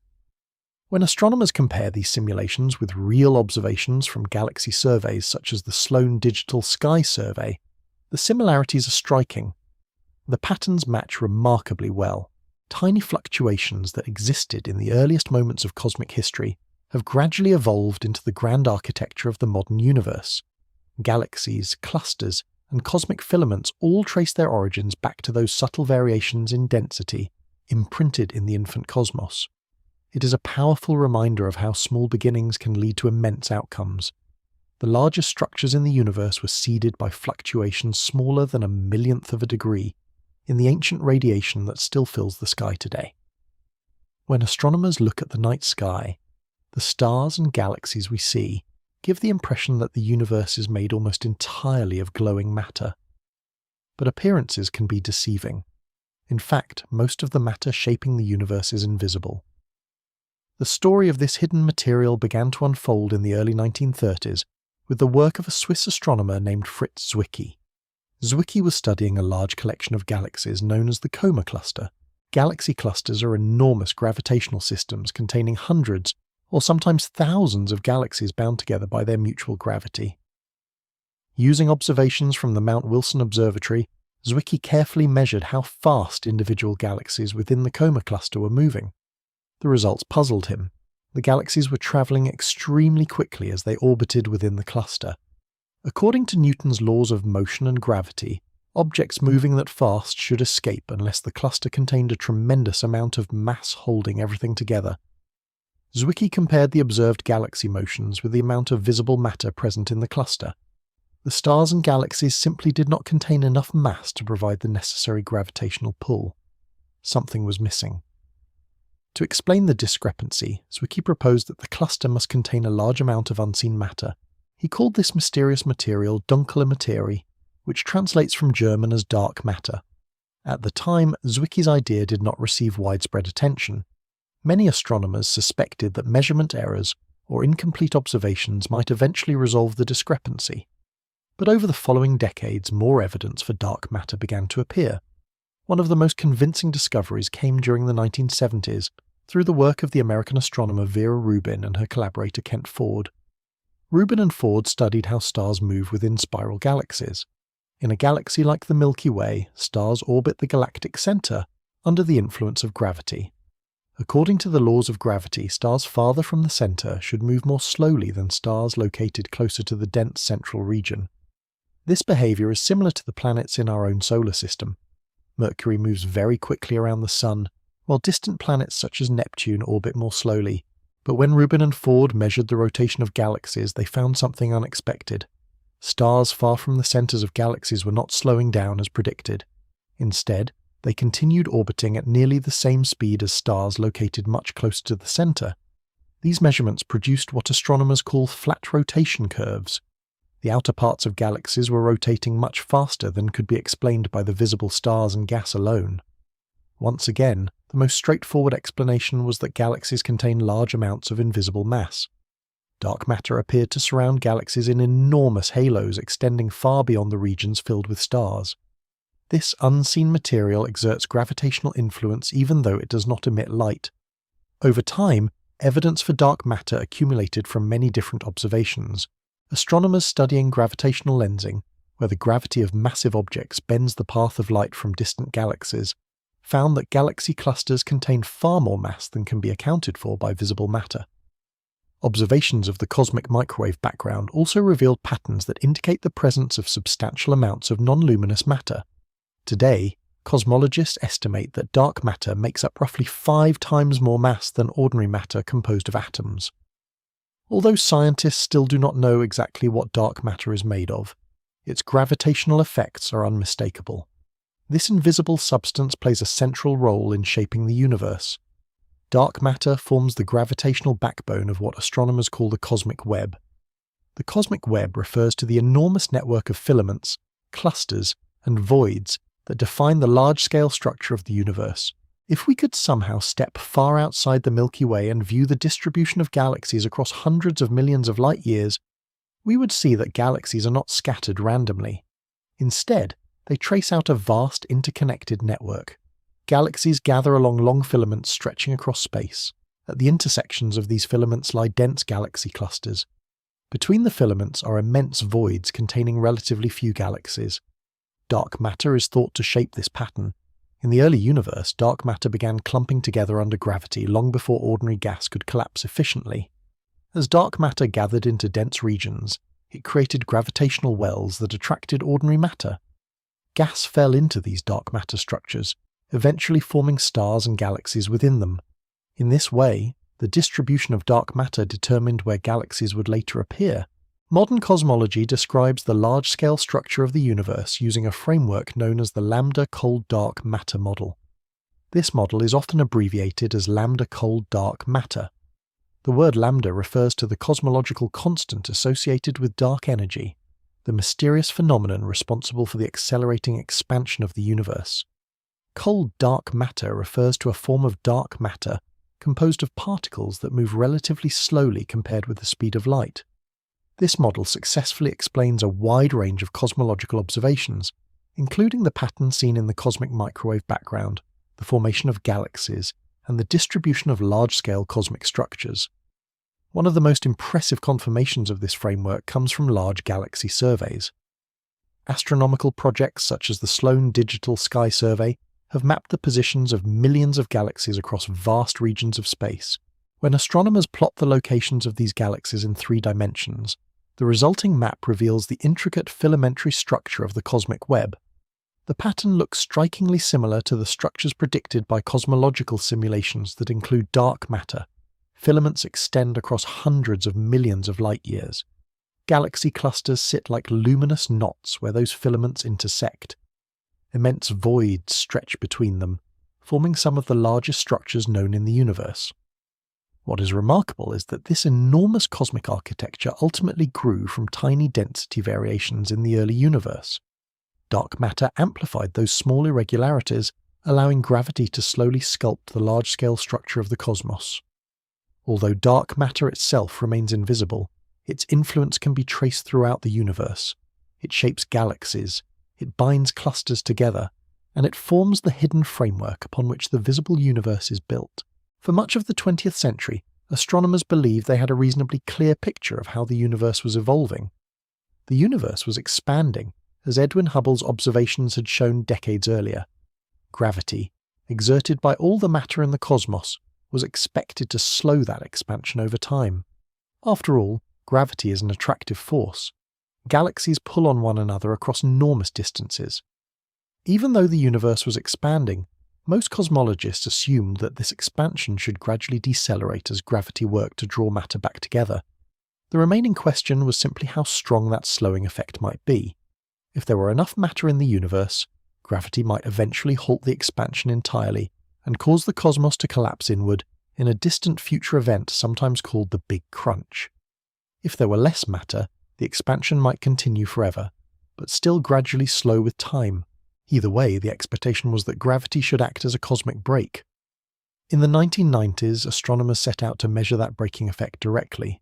When astronomers compare these simulations with real observations from galaxy surveys such as the Sloan Digital Sky Survey, the similarities are striking. The patterns match remarkably well. Tiny fluctuations that existed in the earliest moments of cosmic history have gradually evolved into the grand architecture of the modern universe. Galaxies, clusters, and cosmic filaments all trace their origins back to those subtle variations in density imprinted in the infant cosmos. It is a powerful reminder of how small beginnings can lead to immense outcomes. The largest structures in the universe were seeded by fluctuations smaller than a millionth of a degree in the ancient radiation that still fills the sky today. When astronomers look at the night sky, the stars and galaxies we see give the impression that the universe is made almost entirely of glowing matter. But appearances can be deceiving. In fact, most of the matter shaping the universe is invisible. The story of this hidden material began to unfold in the early 1930s with the work of a Swiss astronomer named Fritz Zwicky. Zwicky was studying a large collection of galaxies known as the Coma Cluster. Galaxy clusters are enormous gravitational systems containing hundreds or sometimes thousands of galaxies bound together by their mutual gravity. Using observations from the Mount Wilson Observatory, Zwicky carefully measured how fast individual galaxies within the Coma Cluster were moving. The results puzzled him. The galaxies were travelling extremely quickly as they orbited within the cluster. According to Newton's laws of motion and gravity, objects moving that fast should escape unless the cluster contained a tremendous amount of mass holding everything together. Zwicky compared the observed galaxy motions with the amount of visible matter present in the cluster. The stars and galaxies simply did not contain enough mass to provide the necessary gravitational pull. Something was missing. To explain the discrepancy, Zwicky proposed that the cluster must contain a large amount of unseen matter. He called this mysterious material dunkle Materie, which translates from German as dark matter. At the time, Zwicky's idea did not receive widespread attention. Many astronomers suspected that measurement errors or incomplete observations might eventually resolve the discrepancy. But over the following decades, more evidence for dark matter began to appear. One of the most convincing discoveries came during the 1970s through the work of the American astronomer Vera Rubin and her collaborator Kent Ford. Rubin and Ford studied how stars move within spiral galaxies. In a galaxy like the Milky Way, stars orbit the galactic center under the influence of gravity. According to the laws of gravity, stars farther from the center should move more slowly than stars located closer to the dense central region. This behavior is similar to the planets in our own solar system. Mercury moves very quickly around the Sun, while distant planets such as Neptune orbit more slowly, But when Rubin and Ford measured the rotation of galaxies, they found something unexpected. Stars far from the centers of galaxies were not slowing down as predicted. Instead, they continued orbiting at nearly the same speed as stars located much closer to the center. These measurements produced what astronomers call flat rotation curves. The outer parts of galaxies were rotating much faster than could be explained by the visible stars and gas alone. Once again, the most straightforward explanation was that galaxies contain large amounts of invisible mass. Dark matter appeared to surround galaxies in enormous halos extending far beyond the regions filled with stars. This unseen material exerts gravitational influence even though it does not emit light. Over time, evidence for dark matter accumulated from many different observations. Astronomers studying gravitational lensing, where the gravity of massive objects bends the path of light from distant galaxies, found that galaxy clusters contain far more mass than can be accounted for by visible matter. Observations of the cosmic microwave background also revealed patterns that indicate the presence of substantial amounts of non-luminous matter. Today, cosmologists estimate that dark matter makes up roughly 5 times more mass than ordinary matter composed of atoms. Although scientists still do not know exactly what dark matter is made of, its gravitational effects are unmistakable. This invisible substance plays a central role in shaping the universe. Dark matter forms the gravitational backbone of what astronomers call the cosmic web. The cosmic web refers to the enormous network of filaments, clusters, and voids that define the large-scale structure of the universe. If we could somehow step far outside the Milky Way and view the distribution of galaxies across hundreds of millions of light-years, we would see that galaxies are not scattered randomly. Instead, they trace out a vast interconnected network. Galaxies gather along long filaments stretching across space. At the intersections of these filaments lie dense galaxy clusters. Between the filaments are immense voids containing relatively few galaxies. Dark matter is thought to shape this pattern. In the early universe, dark matter began clumping together under gravity long before ordinary gas could collapse efficiently. As dark matter gathered into dense regions, it created gravitational wells that attracted ordinary matter. Gas fell into these dark matter structures, eventually forming stars and galaxies within them. In this way, the distribution of dark matter determined where galaxies would later appear. Modern cosmology describes the large-scale structure of the universe using a framework known as the lambda cold dark matter model. This model is often abbreviated as lambda cold dark matter. The word lambda refers to the cosmological constant associated with dark energy, the mysterious phenomenon responsible for the accelerating expansion of the universe. Cold dark matter refers to a form of dark matter composed of particles that move relatively slowly compared with the speed of light. This model successfully explains a wide range of cosmological observations, including the patterns seen in the cosmic microwave background, the formation of galaxies, and the distribution of large-scale cosmic structures. One of the most impressive confirmations of this framework comes from large galaxy surveys. Astronomical projects such as the Sloan Digital Sky Survey have mapped the positions of millions of galaxies across vast regions of space. When astronomers plot the locations of these galaxies in 3 dimensions, the resulting map reveals the intricate filamentary structure of the cosmic web. The pattern looks strikingly similar to the structures predicted by cosmological simulations that include dark matter. Filaments extend across hundreds of millions of light-years. Galaxy clusters sit like luminous knots where those filaments intersect. Immense voids stretch between them, forming some of the largest structures known in the universe. What is remarkable is that this enormous cosmic architecture ultimately grew from tiny density variations in the early universe. Dark matter amplified those small irregularities, allowing gravity to slowly sculpt the large-scale structure of the cosmos. Although dark matter itself remains invisible, its influence can be traced throughout the universe. It shapes galaxies, it binds clusters together, and it forms the hidden framework upon which the visible universe is built. For much of the 20th century, astronomers believed they had a reasonably clear picture of how the universe was evolving. The universe was expanding, as Edwin Hubble's observations had shown decades earlier. Gravity, exerted by all the matter in the cosmos, was expected to slow that expansion over time. After all, gravity is an attractive force. Galaxies pull on one another across enormous distances. Even though the universe was expanding, Most cosmologists assumed that this expansion should gradually decelerate as gravity worked to draw matter back together. The remaining question was simply how strong that slowing effect might be. If there were enough matter in the universe, gravity might eventually halt the expansion entirely and cause the cosmos to collapse inward in a distant future event sometimes called the Big Crunch. If there were less matter, the expansion might continue forever, but still gradually slow with time. Either way, the expectation was that gravity should act as a cosmic brake. In the 1990s, astronomers set out to measure that braking effect directly.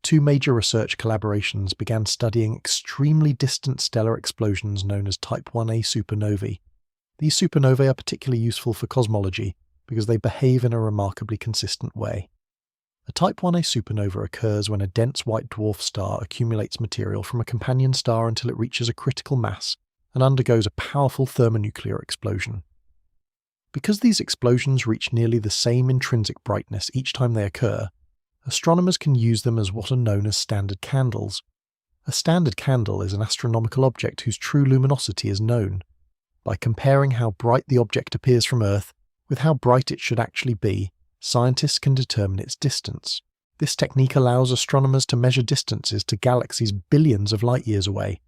Two major research collaborations began studying extremely distant stellar explosions known as Type 1a supernovae. These supernovae are particularly useful for cosmology because they behave in a remarkably consistent way. A Type 1a supernova occurs when a dense white dwarf star accumulates material from a companion star until it reaches a critical mass and undergoes a powerful thermonuclear explosion. Because these explosions reach nearly the same intrinsic brightness each time they occur, astronomers can use them as what are known as standard candles. A standard candle is an astronomical object whose true luminosity is known. By comparing how bright the object appears from Earth with how bright it should actually be, scientists can determine its distance. This technique allows astronomers to measure distances to galaxies billions of light-years away.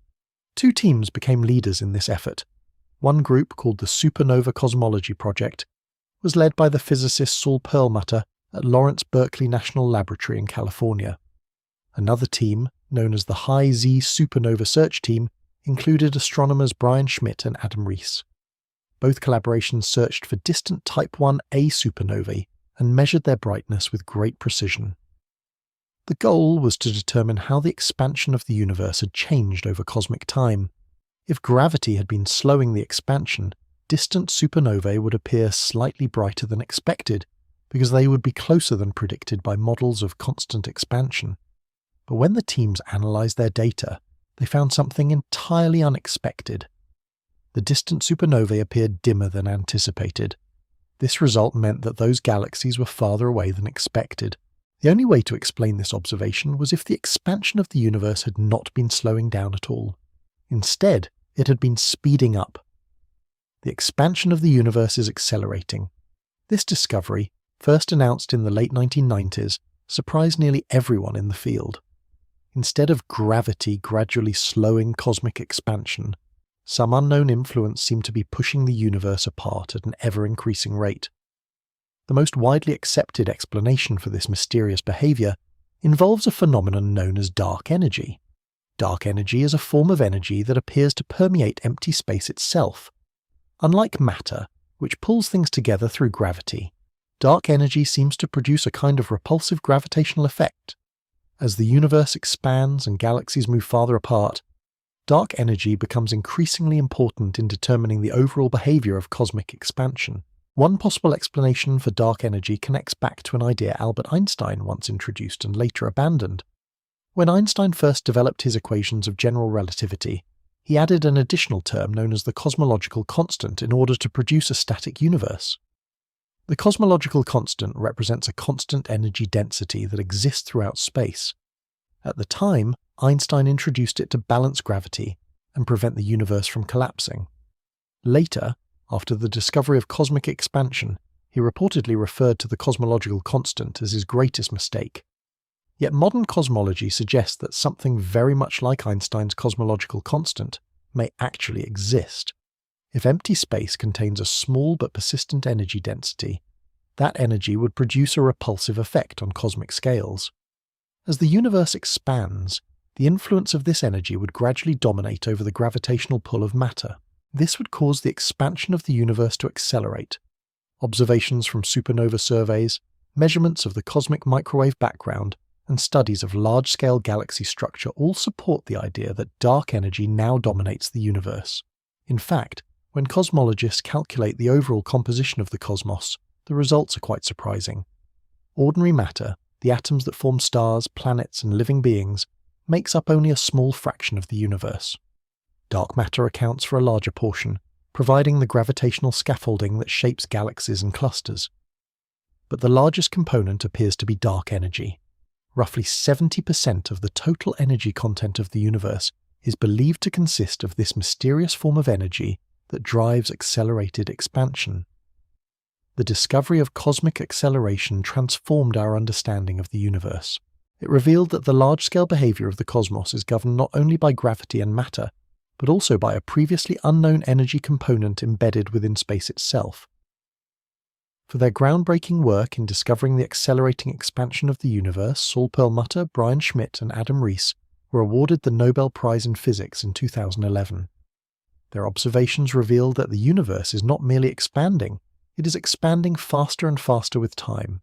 Two teams became leaders in this effort. One group, called the Supernova Cosmology Project, was led by the physicist Saul Perlmutter at Lawrence Berkeley National Laboratory in California. Another team, known as the High Z Supernova Search Team, included astronomers Brian Schmidt and Adam Rees. Both collaborations searched for distant Type 1a supernovae and measured their brightness with great precision. The goal was to determine how the expansion of the universe had changed over cosmic time. If gravity had been slowing the expansion, distant supernovae would appear slightly brighter than expected, because they would be closer than predicted by models of constant expansion. But when the teams analysed their data, they found something entirely unexpected. The distant supernovae appeared dimmer than anticipated. This result meant that those galaxies were farther away than expected. The only way to explain this observation was if the expansion of the universe had not been slowing down at all. Instead, it had been speeding up. The expansion of the universe is accelerating. This discovery, first announced in the late 1990s, surprised nearly everyone in the field. Instead of gravity gradually slowing cosmic expansion, some unknown influence seemed to be pushing the universe apart at an ever-increasing rate. The most widely accepted explanation for this mysterious behavior involves a phenomenon known as dark energy. Dark energy is a form of energy that appears to permeate empty space itself. Unlike matter, which pulls things together through gravity, dark energy seems to produce a kind of repulsive gravitational effect. As the universe expands and galaxies move farther apart, dark energy becomes increasingly important in determining the overall behavior of cosmic expansion. One possible explanation for dark energy connects back to an idea Albert Einstein once introduced and later abandoned. When Einstein first developed his equations of general relativity, he added an additional term known as the cosmological constant in order to produce a static universe. The cosmological constant represents a constant energy density that exists throughout space. At the time, Einstein introduced it to balance gravity and prevent the universe from collapsing. Later, after the discovery of cosmic expansion, he reportedly referred to the cosmological constant as his greatest mistake. Yet modern cosmology suggests that something very much like Einstein's cosmological constant may actually exist. If empty space contains a small but persistent energy density, that energy would produce a repulsive effect on cosmic scales. As the universe expands, the influence of this energy would gradually dominate over the gravitational pull of matter. This would cause the expansion of the universe to accelerate. Observations from supernova surveys, measurements of the cosmic microwave background, and studies of large-scale galaxy structure all support the idea that dark energy now dominates the universe. In fact, when cosmologists calculate the overall composition of the cosmos, the results are quite surprising. Ordinary matter, the atoms that form stars, planets, and living beings, makes up only a small fraction of the universe. Dark matter accounts for a larger portion, providing the gravitational scaffolding that shapes galaxies and clusters. But the largest component appears to be dark energy. Roughly 70% of the total energy content of the universe is believed to consist of this mysterious form of energy that drives accelerated expansion. the discovery of cosmic acceleration transformed our understanding of the universe. It revealed that the large-scale behavior of the cosmos is governed not only by gravity and matter, but also by a previously unknown energy component embedded within space itself. For their groundbreaking work in discovering the accelerating expansion of the universe, Saul Perlmutter, Brian Schmidt, and Adam Riess were awarded the Nobel Prize in Physics in 2011. Their observations revealed that the universe is not merely expanding, it is expanding faster and faster with time.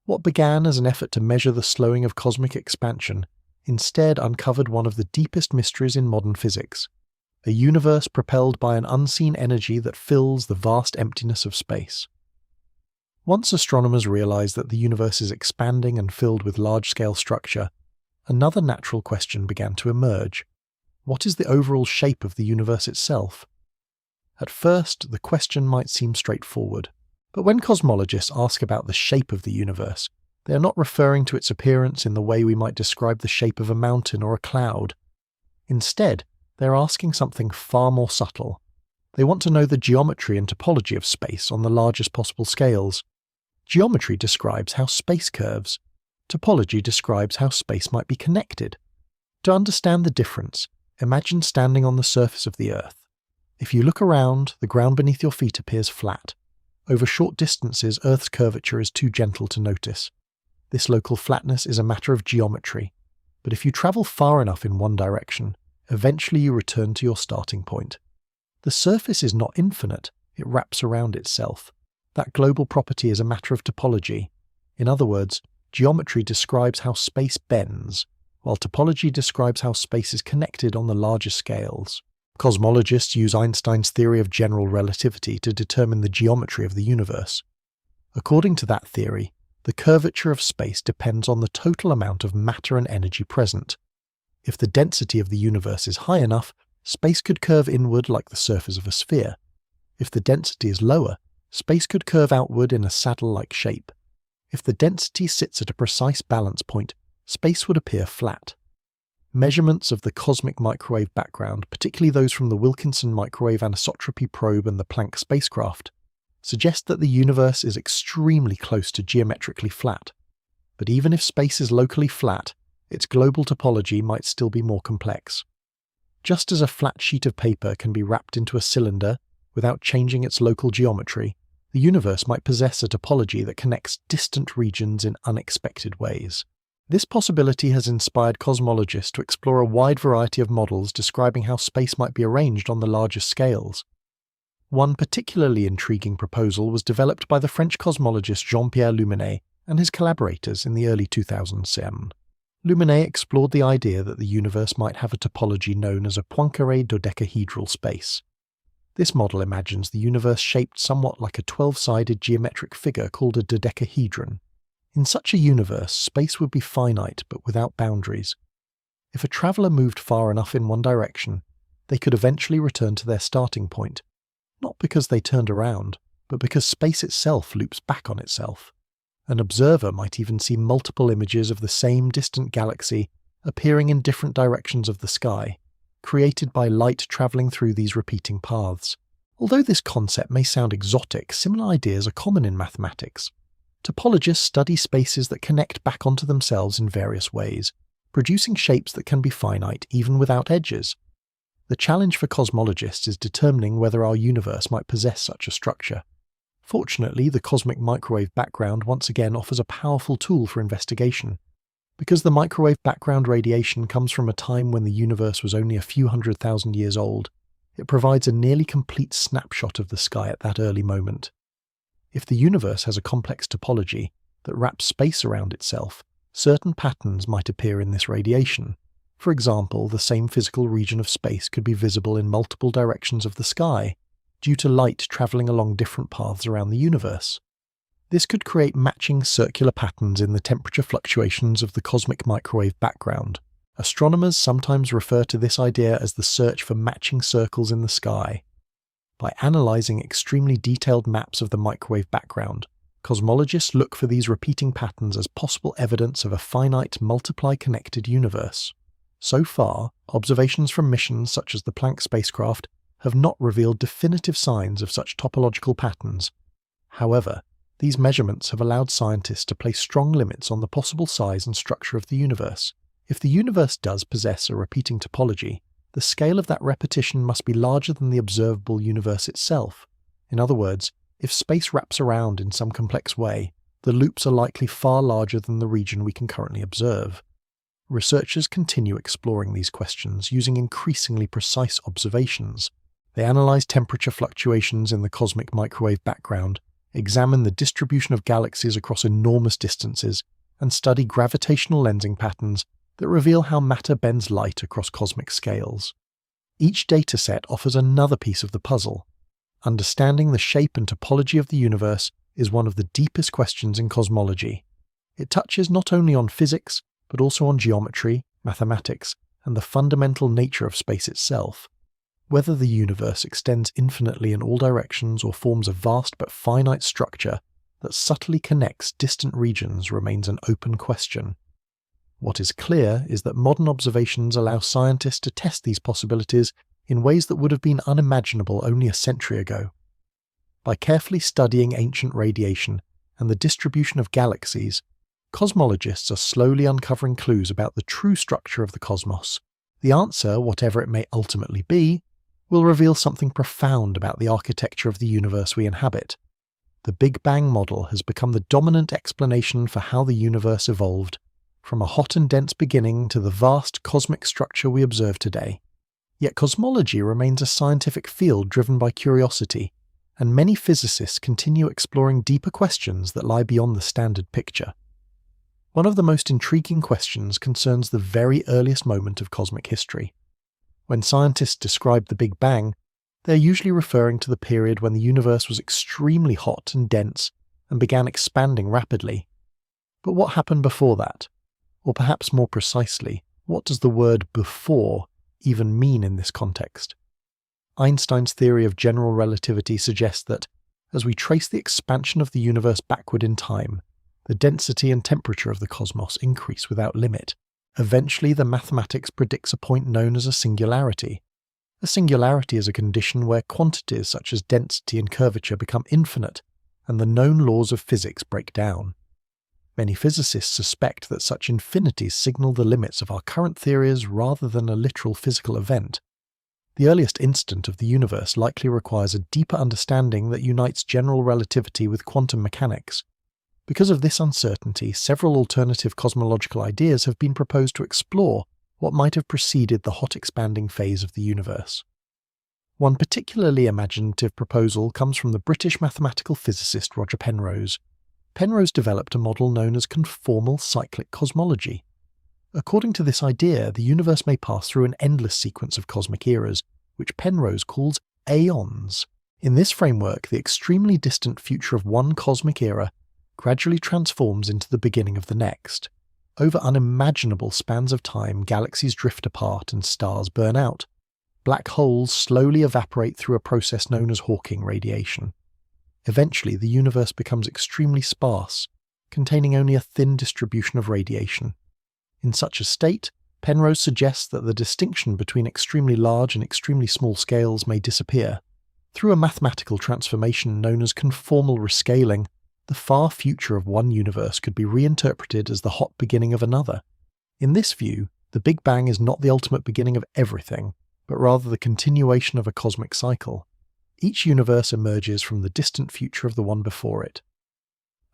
What began as an effort to measure the slowing of cosmic expansion instead uncovered one of the deepest mysteries in modern physics, a universe propelled by an unseen energy that fills the vast emptiness of space. Once astronomers realized that the universe is expanding and filled with large-scale structure, another natural question began to emerge. What is the overall shape of the universe itself? At first, the question might seem straightforward, but when cosmologists ask about the shape of the universe, they are not referring to its appearance in the way we might describe the shape of a mountain or a cloud. Instead, they are asking something far more subtle. They want to know the geometry and topology of space on the largest possible scales. Geometry describes how space curves. Topology describes how space might be connected. To understand the difference, imagine standing on the surface of the Earth. If you look around, the ground beneath your feet appears flat. Over short distances, Earth's curvature is too gentle to notice. This local flatness is a matter of geometry, but if you travel far enough in one direction, eventually you return to your starting point. The surface is not infinite, it wraps around itself. That global property is a matter of topology. In other words, geometry describes how space bends, while topology describes how space is connected on the larger scales. Cosmologists use Einstein's theory of general relativity to determine the geometry of the universe. According to that theory, the curvature of space depends on the total amount of matter and energy present. If the density of the universe is high enough, space could curve inward like the surface of a sphere. If the density is lower, space could curve outward in a saddle-like shape. If the density sits at a precise balance point, space would appear flat. Measurements of the cosmic microwave background, particularly those from the Wilkinson Microwave Anisotropy Probe and the Planck spacecraft, suggest that the universe is extremely close to geometrically flat. But even if space is locally flat, its global topology might still be more complex. Just as a flat sheet of paper can be wrapped into a cylinder without changing its local geometry, the universe might possess a topology that connects distant regions in unexpected ways. This possibility has inspired cosmologists to explore a wide variety of models describing how space might be arranged on the largest scales. One particularly intriguing proposal was developed by the French cosmologist Jean-Pierre Luminet and his collaborators in the early 2000s. Luminet explored the idea that the universe might have a topology known as a Poincaré dodecahedral space. This model imagines the universe shaped somewhat like a 12-sided geometric figure called a dodecahedron. In such a universe, space would be finite but without boundaries. If a traveller moved far enough in one direction, they could eventually return to their starting point, not because they turned around, but because space itself loops back on itself. An observer might even see multiple images of the same distant galaxy appearing in different directions of the sky, created by light travelling through these repeating paths. Although this concept may sound exotic, similar ideas are common in mathematics. Topologists study spaces that connect back onto themselves in various ways, producing shapes that can be finite even without edges. The challenge for cosmologists is determining whether our universe might possess such a structure. Fortunately, the cosmic microwave background once again offers a powerful tool for investigation. Because the microwave background radiation comes from a time when the universe was only a few 100,000 years old, it provides a nearly complete snapshot of the sky at that early moment. If the universe has a complex topology that wraps space around itself, certain patterns might appear in this radiation. For example, the same physical region of space could be visible in multiple directions of the sky, due to light travelling along different paths around the universe. This could create matching circular patterns in the temperature fluctuations of the cosmic microwave background. Astronomers sometimes refer to this idea as the search for matching circles in the sky. By analysing extremely detailed maps of the microwave background, cosmologists look for these repeating patterns as possible evidence of a finite, multiply-connected universe. So far, observations from missions such as the Planck spacecraft have not revealed definitive signs of such topological patterns. However, These measurements have allowed scientists to place strong limits on the possible size and structure of the universe. If the universe does possess a repeating topology, the scale of that repetition must be larger than the observable universe itself. In other words, if space wraps around in some complex way, the loops are likely far larger than the region we can currently observe. Researchers continue exploring these questions using increasingly precise observations. They analyze temperature fluctuations in the cosmic microwave background, examine the distribution of galaxies across enormous distances, and study gravitational lensing patterns that reveal how matter bends light across cosmic scales. Each dataset offers another piece of the puzzle. Understanding the shape and topology of the universe is one of the deepest questions in cosmology. It touches not only on physics, but also on geometry, mathematics, and the fundamental nature of space itself. Whether the universe extends infinitely in all directions or forms a vast but finite structure that subtly connects distant regions remains an open question. What is clear is that modern observations allow scientists to test these possibilities in ways that would have been unimaginable only a century ago. By carefully studying ancient radiation and the distribution of galaxies, cosmologists are slowly uncovering clues about the true structure of the cosmos. The answer, whatever it may ultimately be, will reveal something profound about the architecture of the universe we inhabit. The Big Bang model has become the dominant explanation for how the universe evolved, from a hot and dense beginning to the vast cosmic structure we observe today. Yet cosmology remains a scientific field driven by curiosity, and many physicists continue exploring deeper questions that lie beyond the standard picture. One of the most intriguing questions concerns the very earliest moment of cosmic history. When scientists describe the Big Bang, they are usually referring to the period when the universe was extremely hot and dense and began expanding rapidly. But what happened before that? Or perhaps more precisely, what does the word before even mean in this context? Einstein's theory of general relativity suggests that, as we trace the expansion of the universe backward in time, the density and temperature of the cosmos increase without limit. Eventually, the mathematics predicts a point known as a singularity. A singularity is a condition where quantities such as density and curvature become infinite, and the known laws of physics break down. Many physicists suspect that such infinities signal the limits of our current theories rather than a literal physical event. The earliest instant of the universe likely requires a deeper understanding that unites general relativity with quantum mechanics. Because of this uncertainty, several alternative cosmological ideas have been proposed to explore what might have preceded the hot expanding phase of the universe. One particularly imaginative proposal comes from the British mathematical physicist Roger Penrose. Penrose developed a model known as conformal cyclic cosmology. According to this idea, the universe may pass through an endless sequence of cosmic eras, which Penrose calls aeons. In this framework, the extremely distant future of one cosmic era gradually transforms into the beginning of the next. Over unimaginable spans of time, galaxies drift apart and stars burn out. Black holes slowly evaporate through a process known as Hawking radiation. Eventually, the universe becomes extremely sparse, containing only a thin distribution of radiation. In such a state, Penrose suggests that the distinction between extremely large and extremely small scales may disappear. Through a mathematical transformation known as conformal rescaling, the far future of one universe could be reinterpreted as the hot beginning of another. In this view, the Big Bang is not the ultimate beginning of everything, but rather the continuation of a cosmic cycle. Each universe emerges from the distant future of the one before it.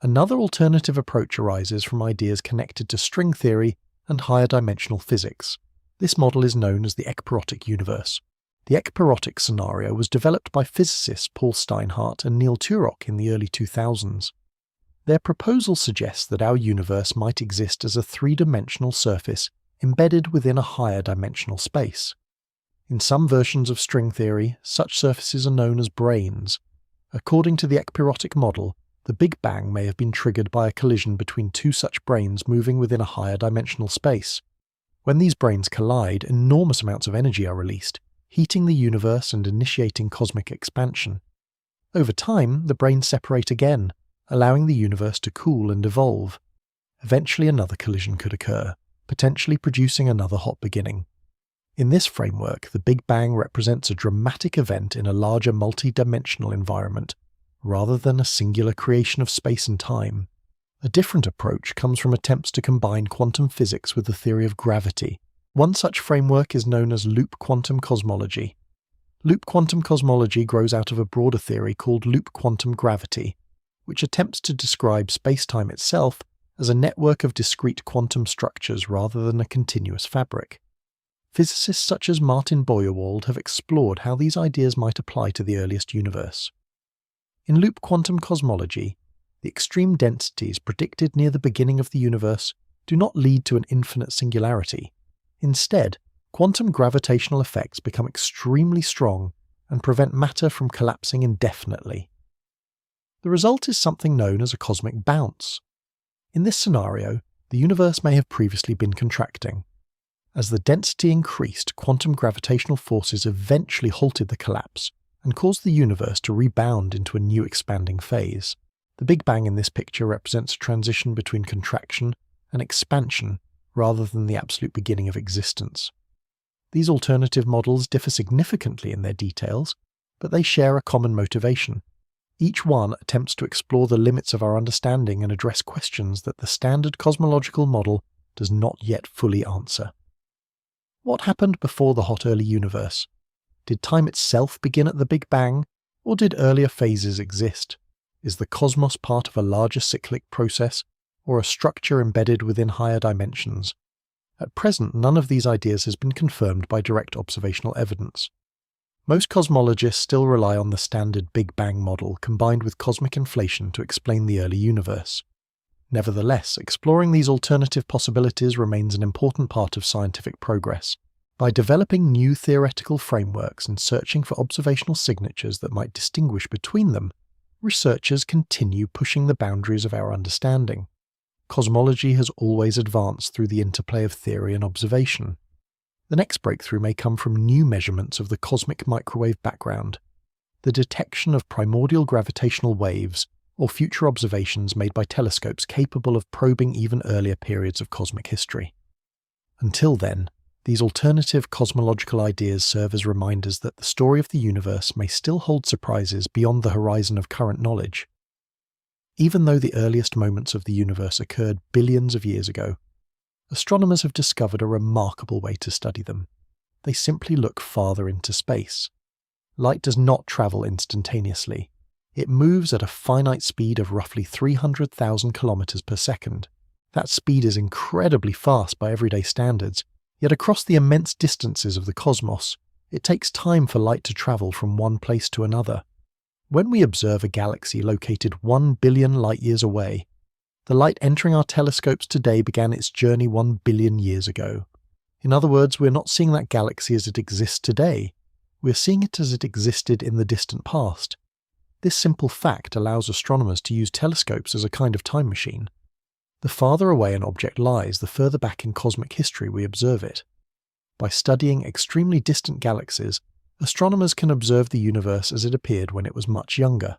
Another alternative approach arises from ideas connected to string theory and higher dimensional physics. This model is known as the ekpyrotic universe. The ekpyrotic scenario was developed by physicists Paul Steinhardt and Neil Turok in the early 2000s. Their proposal suggests that our universe might exist as a three-dimensional surface embedded within a higher dimensional space. In some versions of string theory, such surfaces are known as branes. According to the ekpyrotic model, the Big Bang may have been triggered by a collision between two such branes moving within a higher dimensional space. When these branes collide, enormous amounts of energy are released, heating the universe and initiating cosmic expansion. Over time, the branes separate again, allowing the universe to cool and evolve. Eventually another collision could occur, potentially producing another hot beginning. In this framework, the Big Bang represents a dramatic event in a larger multi-dimensional environment, rather than a singular creation of space and time. A different approach comes from attempts to combine quantum physics with the theory of gravity. One such framework is known as loop quantum cosmology. Loop quantum cosmology grows out of a broader theory called loop quantum gravity, which attempts to describe space-time itself as a network of discrete quantum structures rather than a continuous fabric. Physicists such as Martin Boyerwald have explored how these ideas might apply to the earliest universe. In loop quantum cosmology, the extreme densities predicted near the beginning of the universe do not lead to an infinite singularity. Instead, quantum gravitational effects become extremely strong and prevent matter from collapsing indefinitely. The result is something known as a cosmic bounce. In this scenario, the universe may have previously been contracting. As the density increased, quantum gravitational forces eventually halted the collapse and caused the universe to rebound into a new expanding phase. The Big Bang in this picture represents a transition between contraction and expansion rather than the absolute beginning of existence. These alternative models differ significantly in their details, but they share a common motivation. Each one attempts to explore the limits of our understanding and address questions that the standard cosmological model does not yet fully answer. What happened before the hot early universe? Did time itself begin at the Big Bang, or did earlier phases exist? Is the cosmos part of a larger cyclic process, or a structure embedded within higher dimensions? At present, none of these ideas has been confirmed by direct observational evidence. Most cosmologists still rely on the standard Big Bang model combined with cosmic inflation to explain the early universe. Nevertheless, exploring these alternative possibilities remains an important part of scientific progress. By developing new theoretical frameworks and searching for observational signatures that might distinguish between them, researchers continue pushing the boundaries of our understanding. Cosmology has always advanced through the interplay of theory and observation. The next breakthrough may come from new measurements of the cosmic microwave background, the detection of primordial gravitational waves, or future observations made by telescopes capable of probing even earlier periods of cosmic history. Until then, these alternative cosmological ideas serve as reminders that the story of the universe may still hold surprises beyond the horizon of current knowledge. Even though the earliest moments of the universe occurred billions of years ago, astronomers have discovered a remarkable way to study them. They simply look farther into space. Light does not travel instantaneously. It moves at a finite speed of roughly 300,000 kilometers per second. That speed is incredibly fast by everyday standards, yet across the immense distances of the cosmos, it takes time for light to travel from one place to another. When we observe a galaxy located 1 billion light-years away, the light entering our telescopes today began its journey 1 billion years ago. In other words, we're not seeing that galaxy as it exists today. We're seeing it as it existed in the distant past. This simple fact allows astronomers to use telescopes as a kind of time machine. The farther away an object lies, the further back in cosmic history we observe it. By studying extremely distant galaxies, astronomers can observe the universe as it appeared when it was much younger.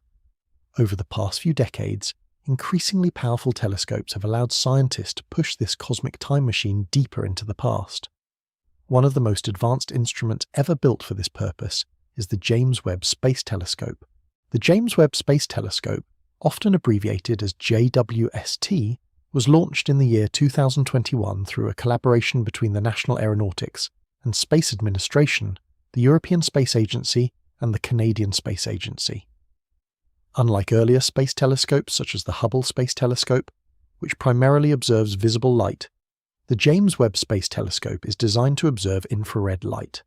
Over the past few decades, increasingly powerful telescopes have allowed scientists to push this cosmic time machine deeper into the past. One of the most advanced instruments ever built for this purpose is the James Webb Space Telescope. The James Webb Space Telescope, often abbreviated as JWST, was launched in the year 2021 through a collaboration between the National Aeronautics and Space Administration, the European Space Agency, and the Canadian Space Agency. Unlike earlier space telescopes such as the Hubble Space Telescope, which primarily observes visible light, the James Webb Space Telescope is designed to observe infrared light.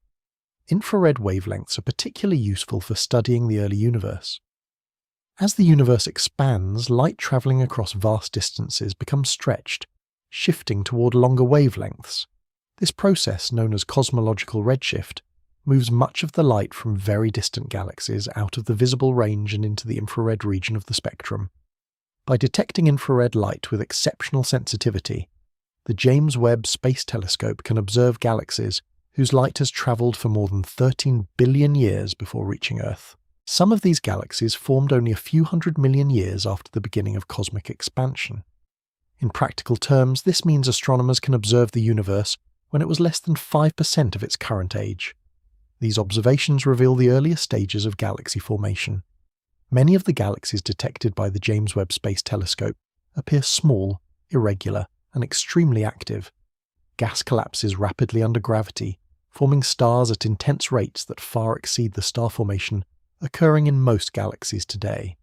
Infrared wavelengths are particularly useful for studying the early universe. As the universe expands, light travelling across vast distances becomes stretched, shifting toward longer wavelengths. This process, known as cosmological redshift, moves much of the light from very distant galaxies out of the visible range and into the infrared region of the spectrum. By detecting infrared light with exceptional sensitivity, the James Webb Space Telescope can observe galaxies whose light has travelled for more than 13 billion years before reaching Earth. Some of these galaxies formed only a few 100 million years after the beginning of cosmic expansion. In practical terms, this means astronomers can observe the universe when it was less than 5% of its current age. These observations reveal the earlier stages of galaxy formation. Many of the galaxies detected by the James Webb Space Telescope appear small, irregular, and extremely active. Gas collapses rapidly under gravity, forming stars at intense rates that far exceed the star formation occurring in most galaxies today.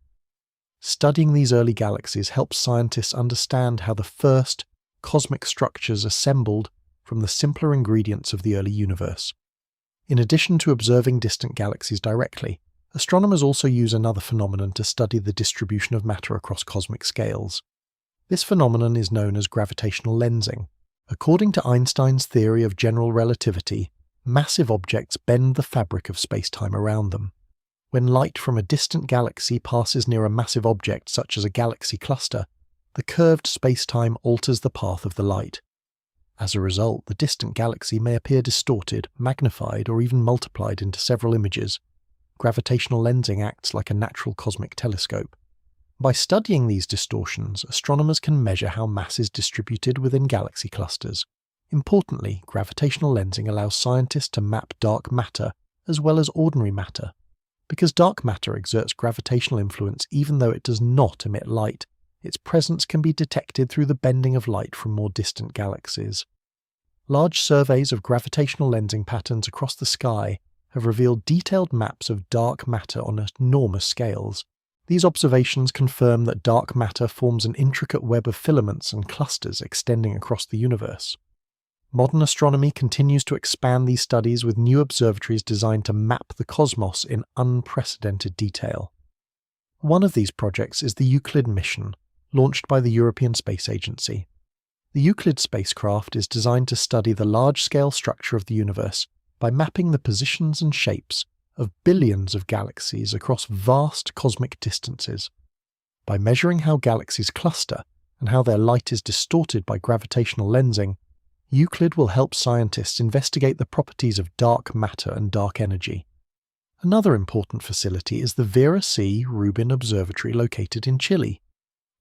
Studying these early galaxies helps scientists understand how the first cosmic structures assembled from the simpler ingredients of the early universe. In addition to observing distant galaxies directly, astronomers also use another phenomenon to study the distribution of matter across cosmic scales. This phenomenon is known as gravitational lensing. According to Einstein's theory of general relativity, massive objects bend the fabric of space-time around them. When light from a distant galaxy passes near a massive object such as a galaxy cluster, the curved space-time alters the path of the light. As a result, the distant galaxy may appear distorted, magnified, or even multiplied into several images. Gravitational lensing acts like a natural cosmic telescope. By studying these distortions, astronomers can measure how mass is distributed within galaxy clusters. Importantly, gravitational lensing allows scientists to map dark matter as well as ordinary matter. Because dark matter exerts gravitational influence even though it does not emit light, its presence can be detected through the bending of light from more distant galaxies. Large surveys of gravitational lensing patterns across the sky have revealed detailed maps of dark matter on enormous scales. These observations confirm that dark matter forms an intricate web of filaments and clusters extending across the universe. Modern astronomy continues to expand these studies with new observatories designed to map the cosmos in unprecedented detail. One of these projects is the Euclid mission, launched by the European Space Agency. The Euclid spacecraft is designed to study the large-scale structure of the universe by mapping the positions and shapes of billions of galaxies across vast cosmic distances. By measuring how galaxies cluster and how their light is distorted by gravitational lensing, Euclid will help scientists investigate the properties of dark matter and dark energy. Another important facility is the Vera C. Rubin Observatory located in Chile.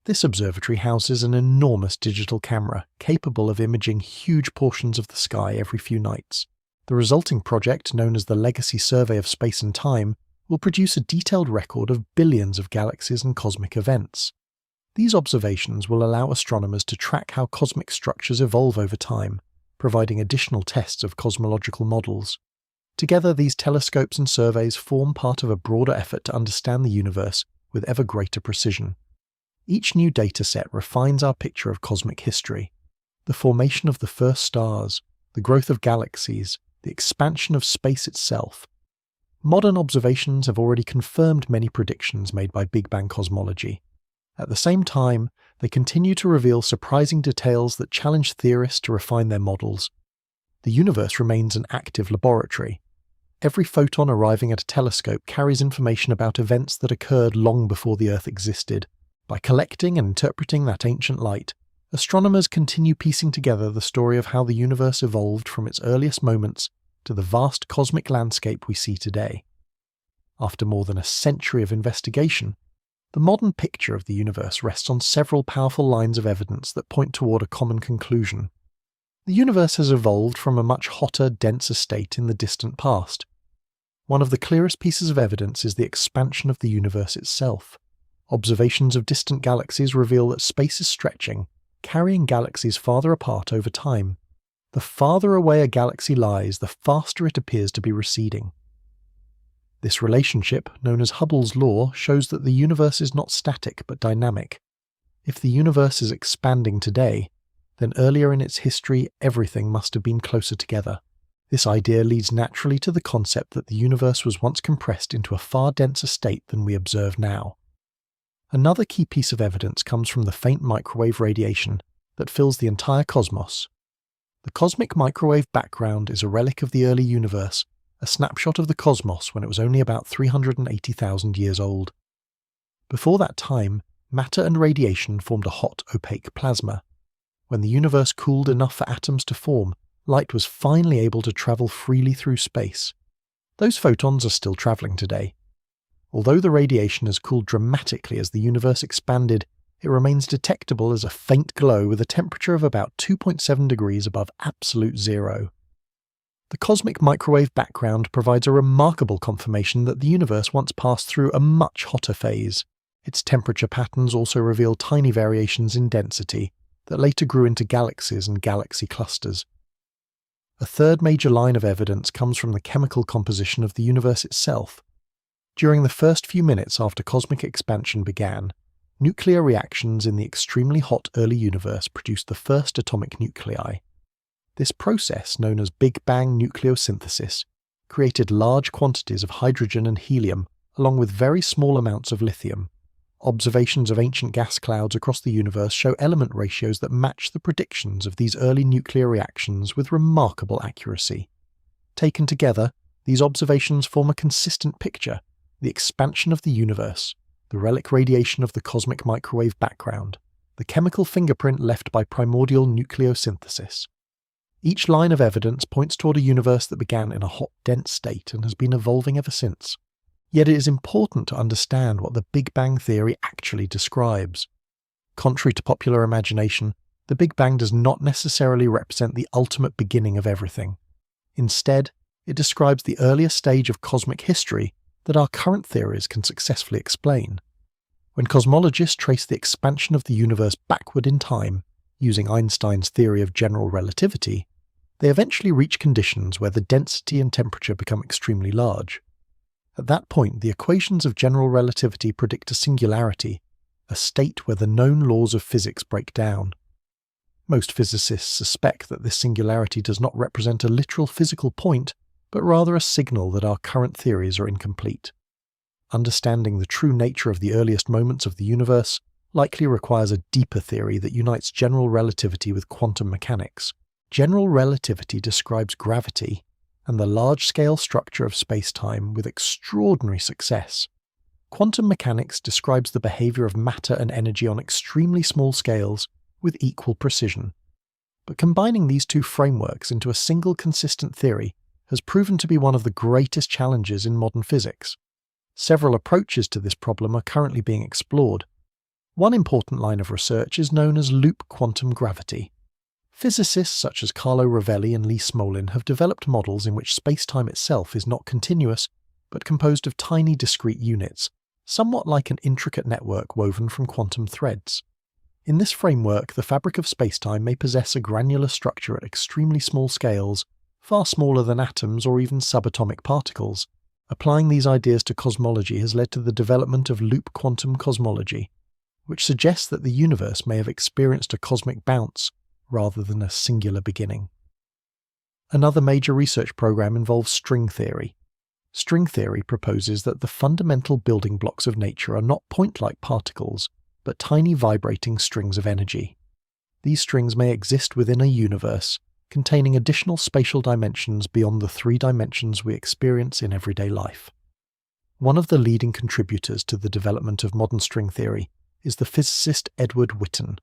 This observatory houses an enormous digital camera capable of imaging huge portions of the sky every few nights. The resulting project, known as the Legacy Survey of Space and Time, will produce a detailed record of billions of galaxies and cosmic events. These observations will allow astronomers to track how cosmic structures evolve over time, providing additional tests of cosmological models. Together, these telescopes and surveys form part of a broader effort to understand the universe with ever greater precision. Each new dataset refines our picture of cosmic history, the formation of the first stars, the growth of galaxies, the expansion of space itself. Modern observations have already confirmed many predictions made by Big Bang cosmology. At the same time, they continue to reveal surprising details that challenge theorists to refine their models. The universe remains an active laboratory. Every photon arriving at a telescope carries information about events that occurred long before the Earth existed. By collecting and interpreting that ancient light, astronomers continue piecing together the story of how the universe evolved from its earliest moments to the vast cosmic landscape we see today. After more than a century of investigation, the modern picture of the universe rests on several powerful lines of evidence that point toward a common conclusion. The universe has evolved from a much hotter, denser state in the distant past. One of the clearest pieces of evidence is the expansion of the universe itself. Observations of distant galaxies reveal that space is stretching, carrying galaxies farther apart over time. The farther away a galaxy lies, the faster it appears to be receding. This relationship, known as Hubble's law, shows that the universe is not static but dynamic. If the universe is expanding today, then earlier in its history everything must have been closer together. This idea leads naturally to the concept that the universe was once compressed into a far denser state than we observe now. Another key piece of evidence comes from the faint microwave radiation that fills the entire cosmos. The cosmic microwave background is a relic of the early universe, a snapshot of the cosmos when it was only about 380,000 years old. Before that time, matter and radiation formed a hot, opaque plasma. When the universe cooled enough for atoms to form, light was finally able to travel freely through space. Those photons are still traveling today. Although the radiation has cooled dramatically as the universe expanded, it remains detectable as a faint glow with a temperature of about 2.7 degrees above absolute zero. The cosmic microwave background provides a remarkable confirmation that the universe once passed through a much hotter phase. Its temperature patterns also reveal tiny variations in density that later grew into galaxies and galaxy clusters. A third major line of evidence comes from the chemical composition of the universe itself. During the first few minutes after cosmic expansion began, nuclear reactions in the extremely hot early universe produced the first atomic nuclei. This process, known as Big Bang nucleosynthesis, created large quantities of hydrogen and helium, along with very small amounts of lithium. Observations of ancient gas clouds across the universe show element ratios that match the predictions of these early nuclear reactions with remarkable accuracy. Taken together, these observations form a consistent picture: the expansion of the universe, the relic radiation of the cosmic microwave background, the chemical fingerprint left by primordial nucleosynthesis. Each line of evidence points toward a universe that began in a hot, dense state and has been evolving ever since. Yet it is important to understand what the Big Bang theory actually describes. Contrary to popular imagination, the Big Bang does not necessarily represent the ultimate beginning of everything. Instead, it describes the earliest stage of cosmic history that our current theories can successfully explain. When cosmologists trace the expansion of the universe backward in time, using Einstein's theory of general relativity, they eventually reach conditions where the density and temperature become extremely large. At that point, the equations of general relativity predict a singularity, a state where the known laws of physics break down. Most physicists suspect that this singularity does not represent a literal physical point, but rather a signal that our current theories are incomplete. Understanding the true nature of the earliest moments of the universe likely requires a deeper theory that unites general relativity with quantum mechanics. General relativity describes gravity and the large-scale structure of space-time with extraordinary success. Quantum mechanics describes the behavior of matter and energy on extremely small scales with equal precision. But combining these two frameworks into a single consistent theory has proven to be one of the greatest challenges in modern physics. Several approaches to this problem are currently being explored. One important line of research is known as loop quantum gravity. Physicists such as Carlo Rovelli and Lee Smolin have developed models in which space-time itself is not continuous, but composed of tiny discrete units, somewhat like an intricate network woven from quantum threads. In this framework, the fabric of space-time may possess a granular structure at extremely small scales, far smaller than atoms or even subatomic particles. Applying these ideas to cosmology has led to the development of loop quantum cosmology, which suggests that the universe may have experienced a cosmic bounce rather than a singular beginning. Another major research program involves string theory. String theory proposes that the fundamental building blocks of nature are not point-like particles, but tiny vibrating strings of energy. These strings may exist within a universe, containing additional spatial dimensions beyond the 3 dimensions we experience in everyday life. One of the leading contributors to the development of modern string theory is the physicist Edward Witten.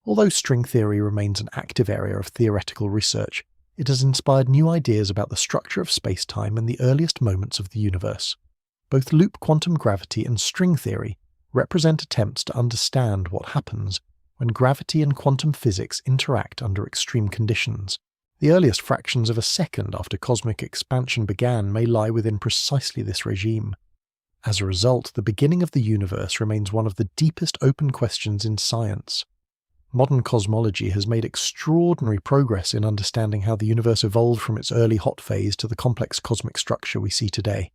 Although string theory remains an active area of theoretical research, it has inspired new ideas about the structure of space-time and the earliest moments of the universe. Both loop quantum gravity and string theory represent attempts to understand what happens when gravity and quantum physics interact under extreme conditions. The earliest fractions of a second after cosmic expansion began may lie within precisely this regime. As a result, the beginning of the universe remains one of the deepest open questions in science. Modern cosmology has made extraordinary progress in understanding how the universe evolved from its early hot phase to the complex cosmic structure we see today.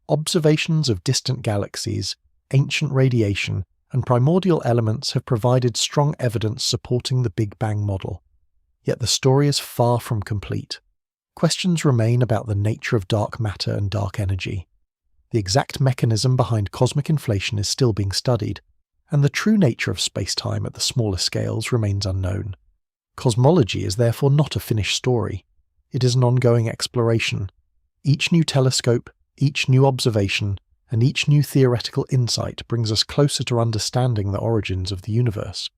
Observations of distant galaxies, ancient radiation, and primordial elements have provided strong evidence supporting the Big Bang model. Yet the story is far from complete. Questions remain about the nature of dark matter and dark energy. The exact mechanism behind cosmic inflation is still being studied, and the true nature of space-time at the smaller scales remains unknown. Cosmology is therefore not a finished story. It is an ongoing exploration. Each new telescope, each new observation, and each new theoretical insight brings us closer to understanding the origins of the universe.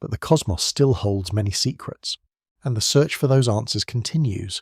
But the cosmos still holds many secrets, and the search for those answers continues.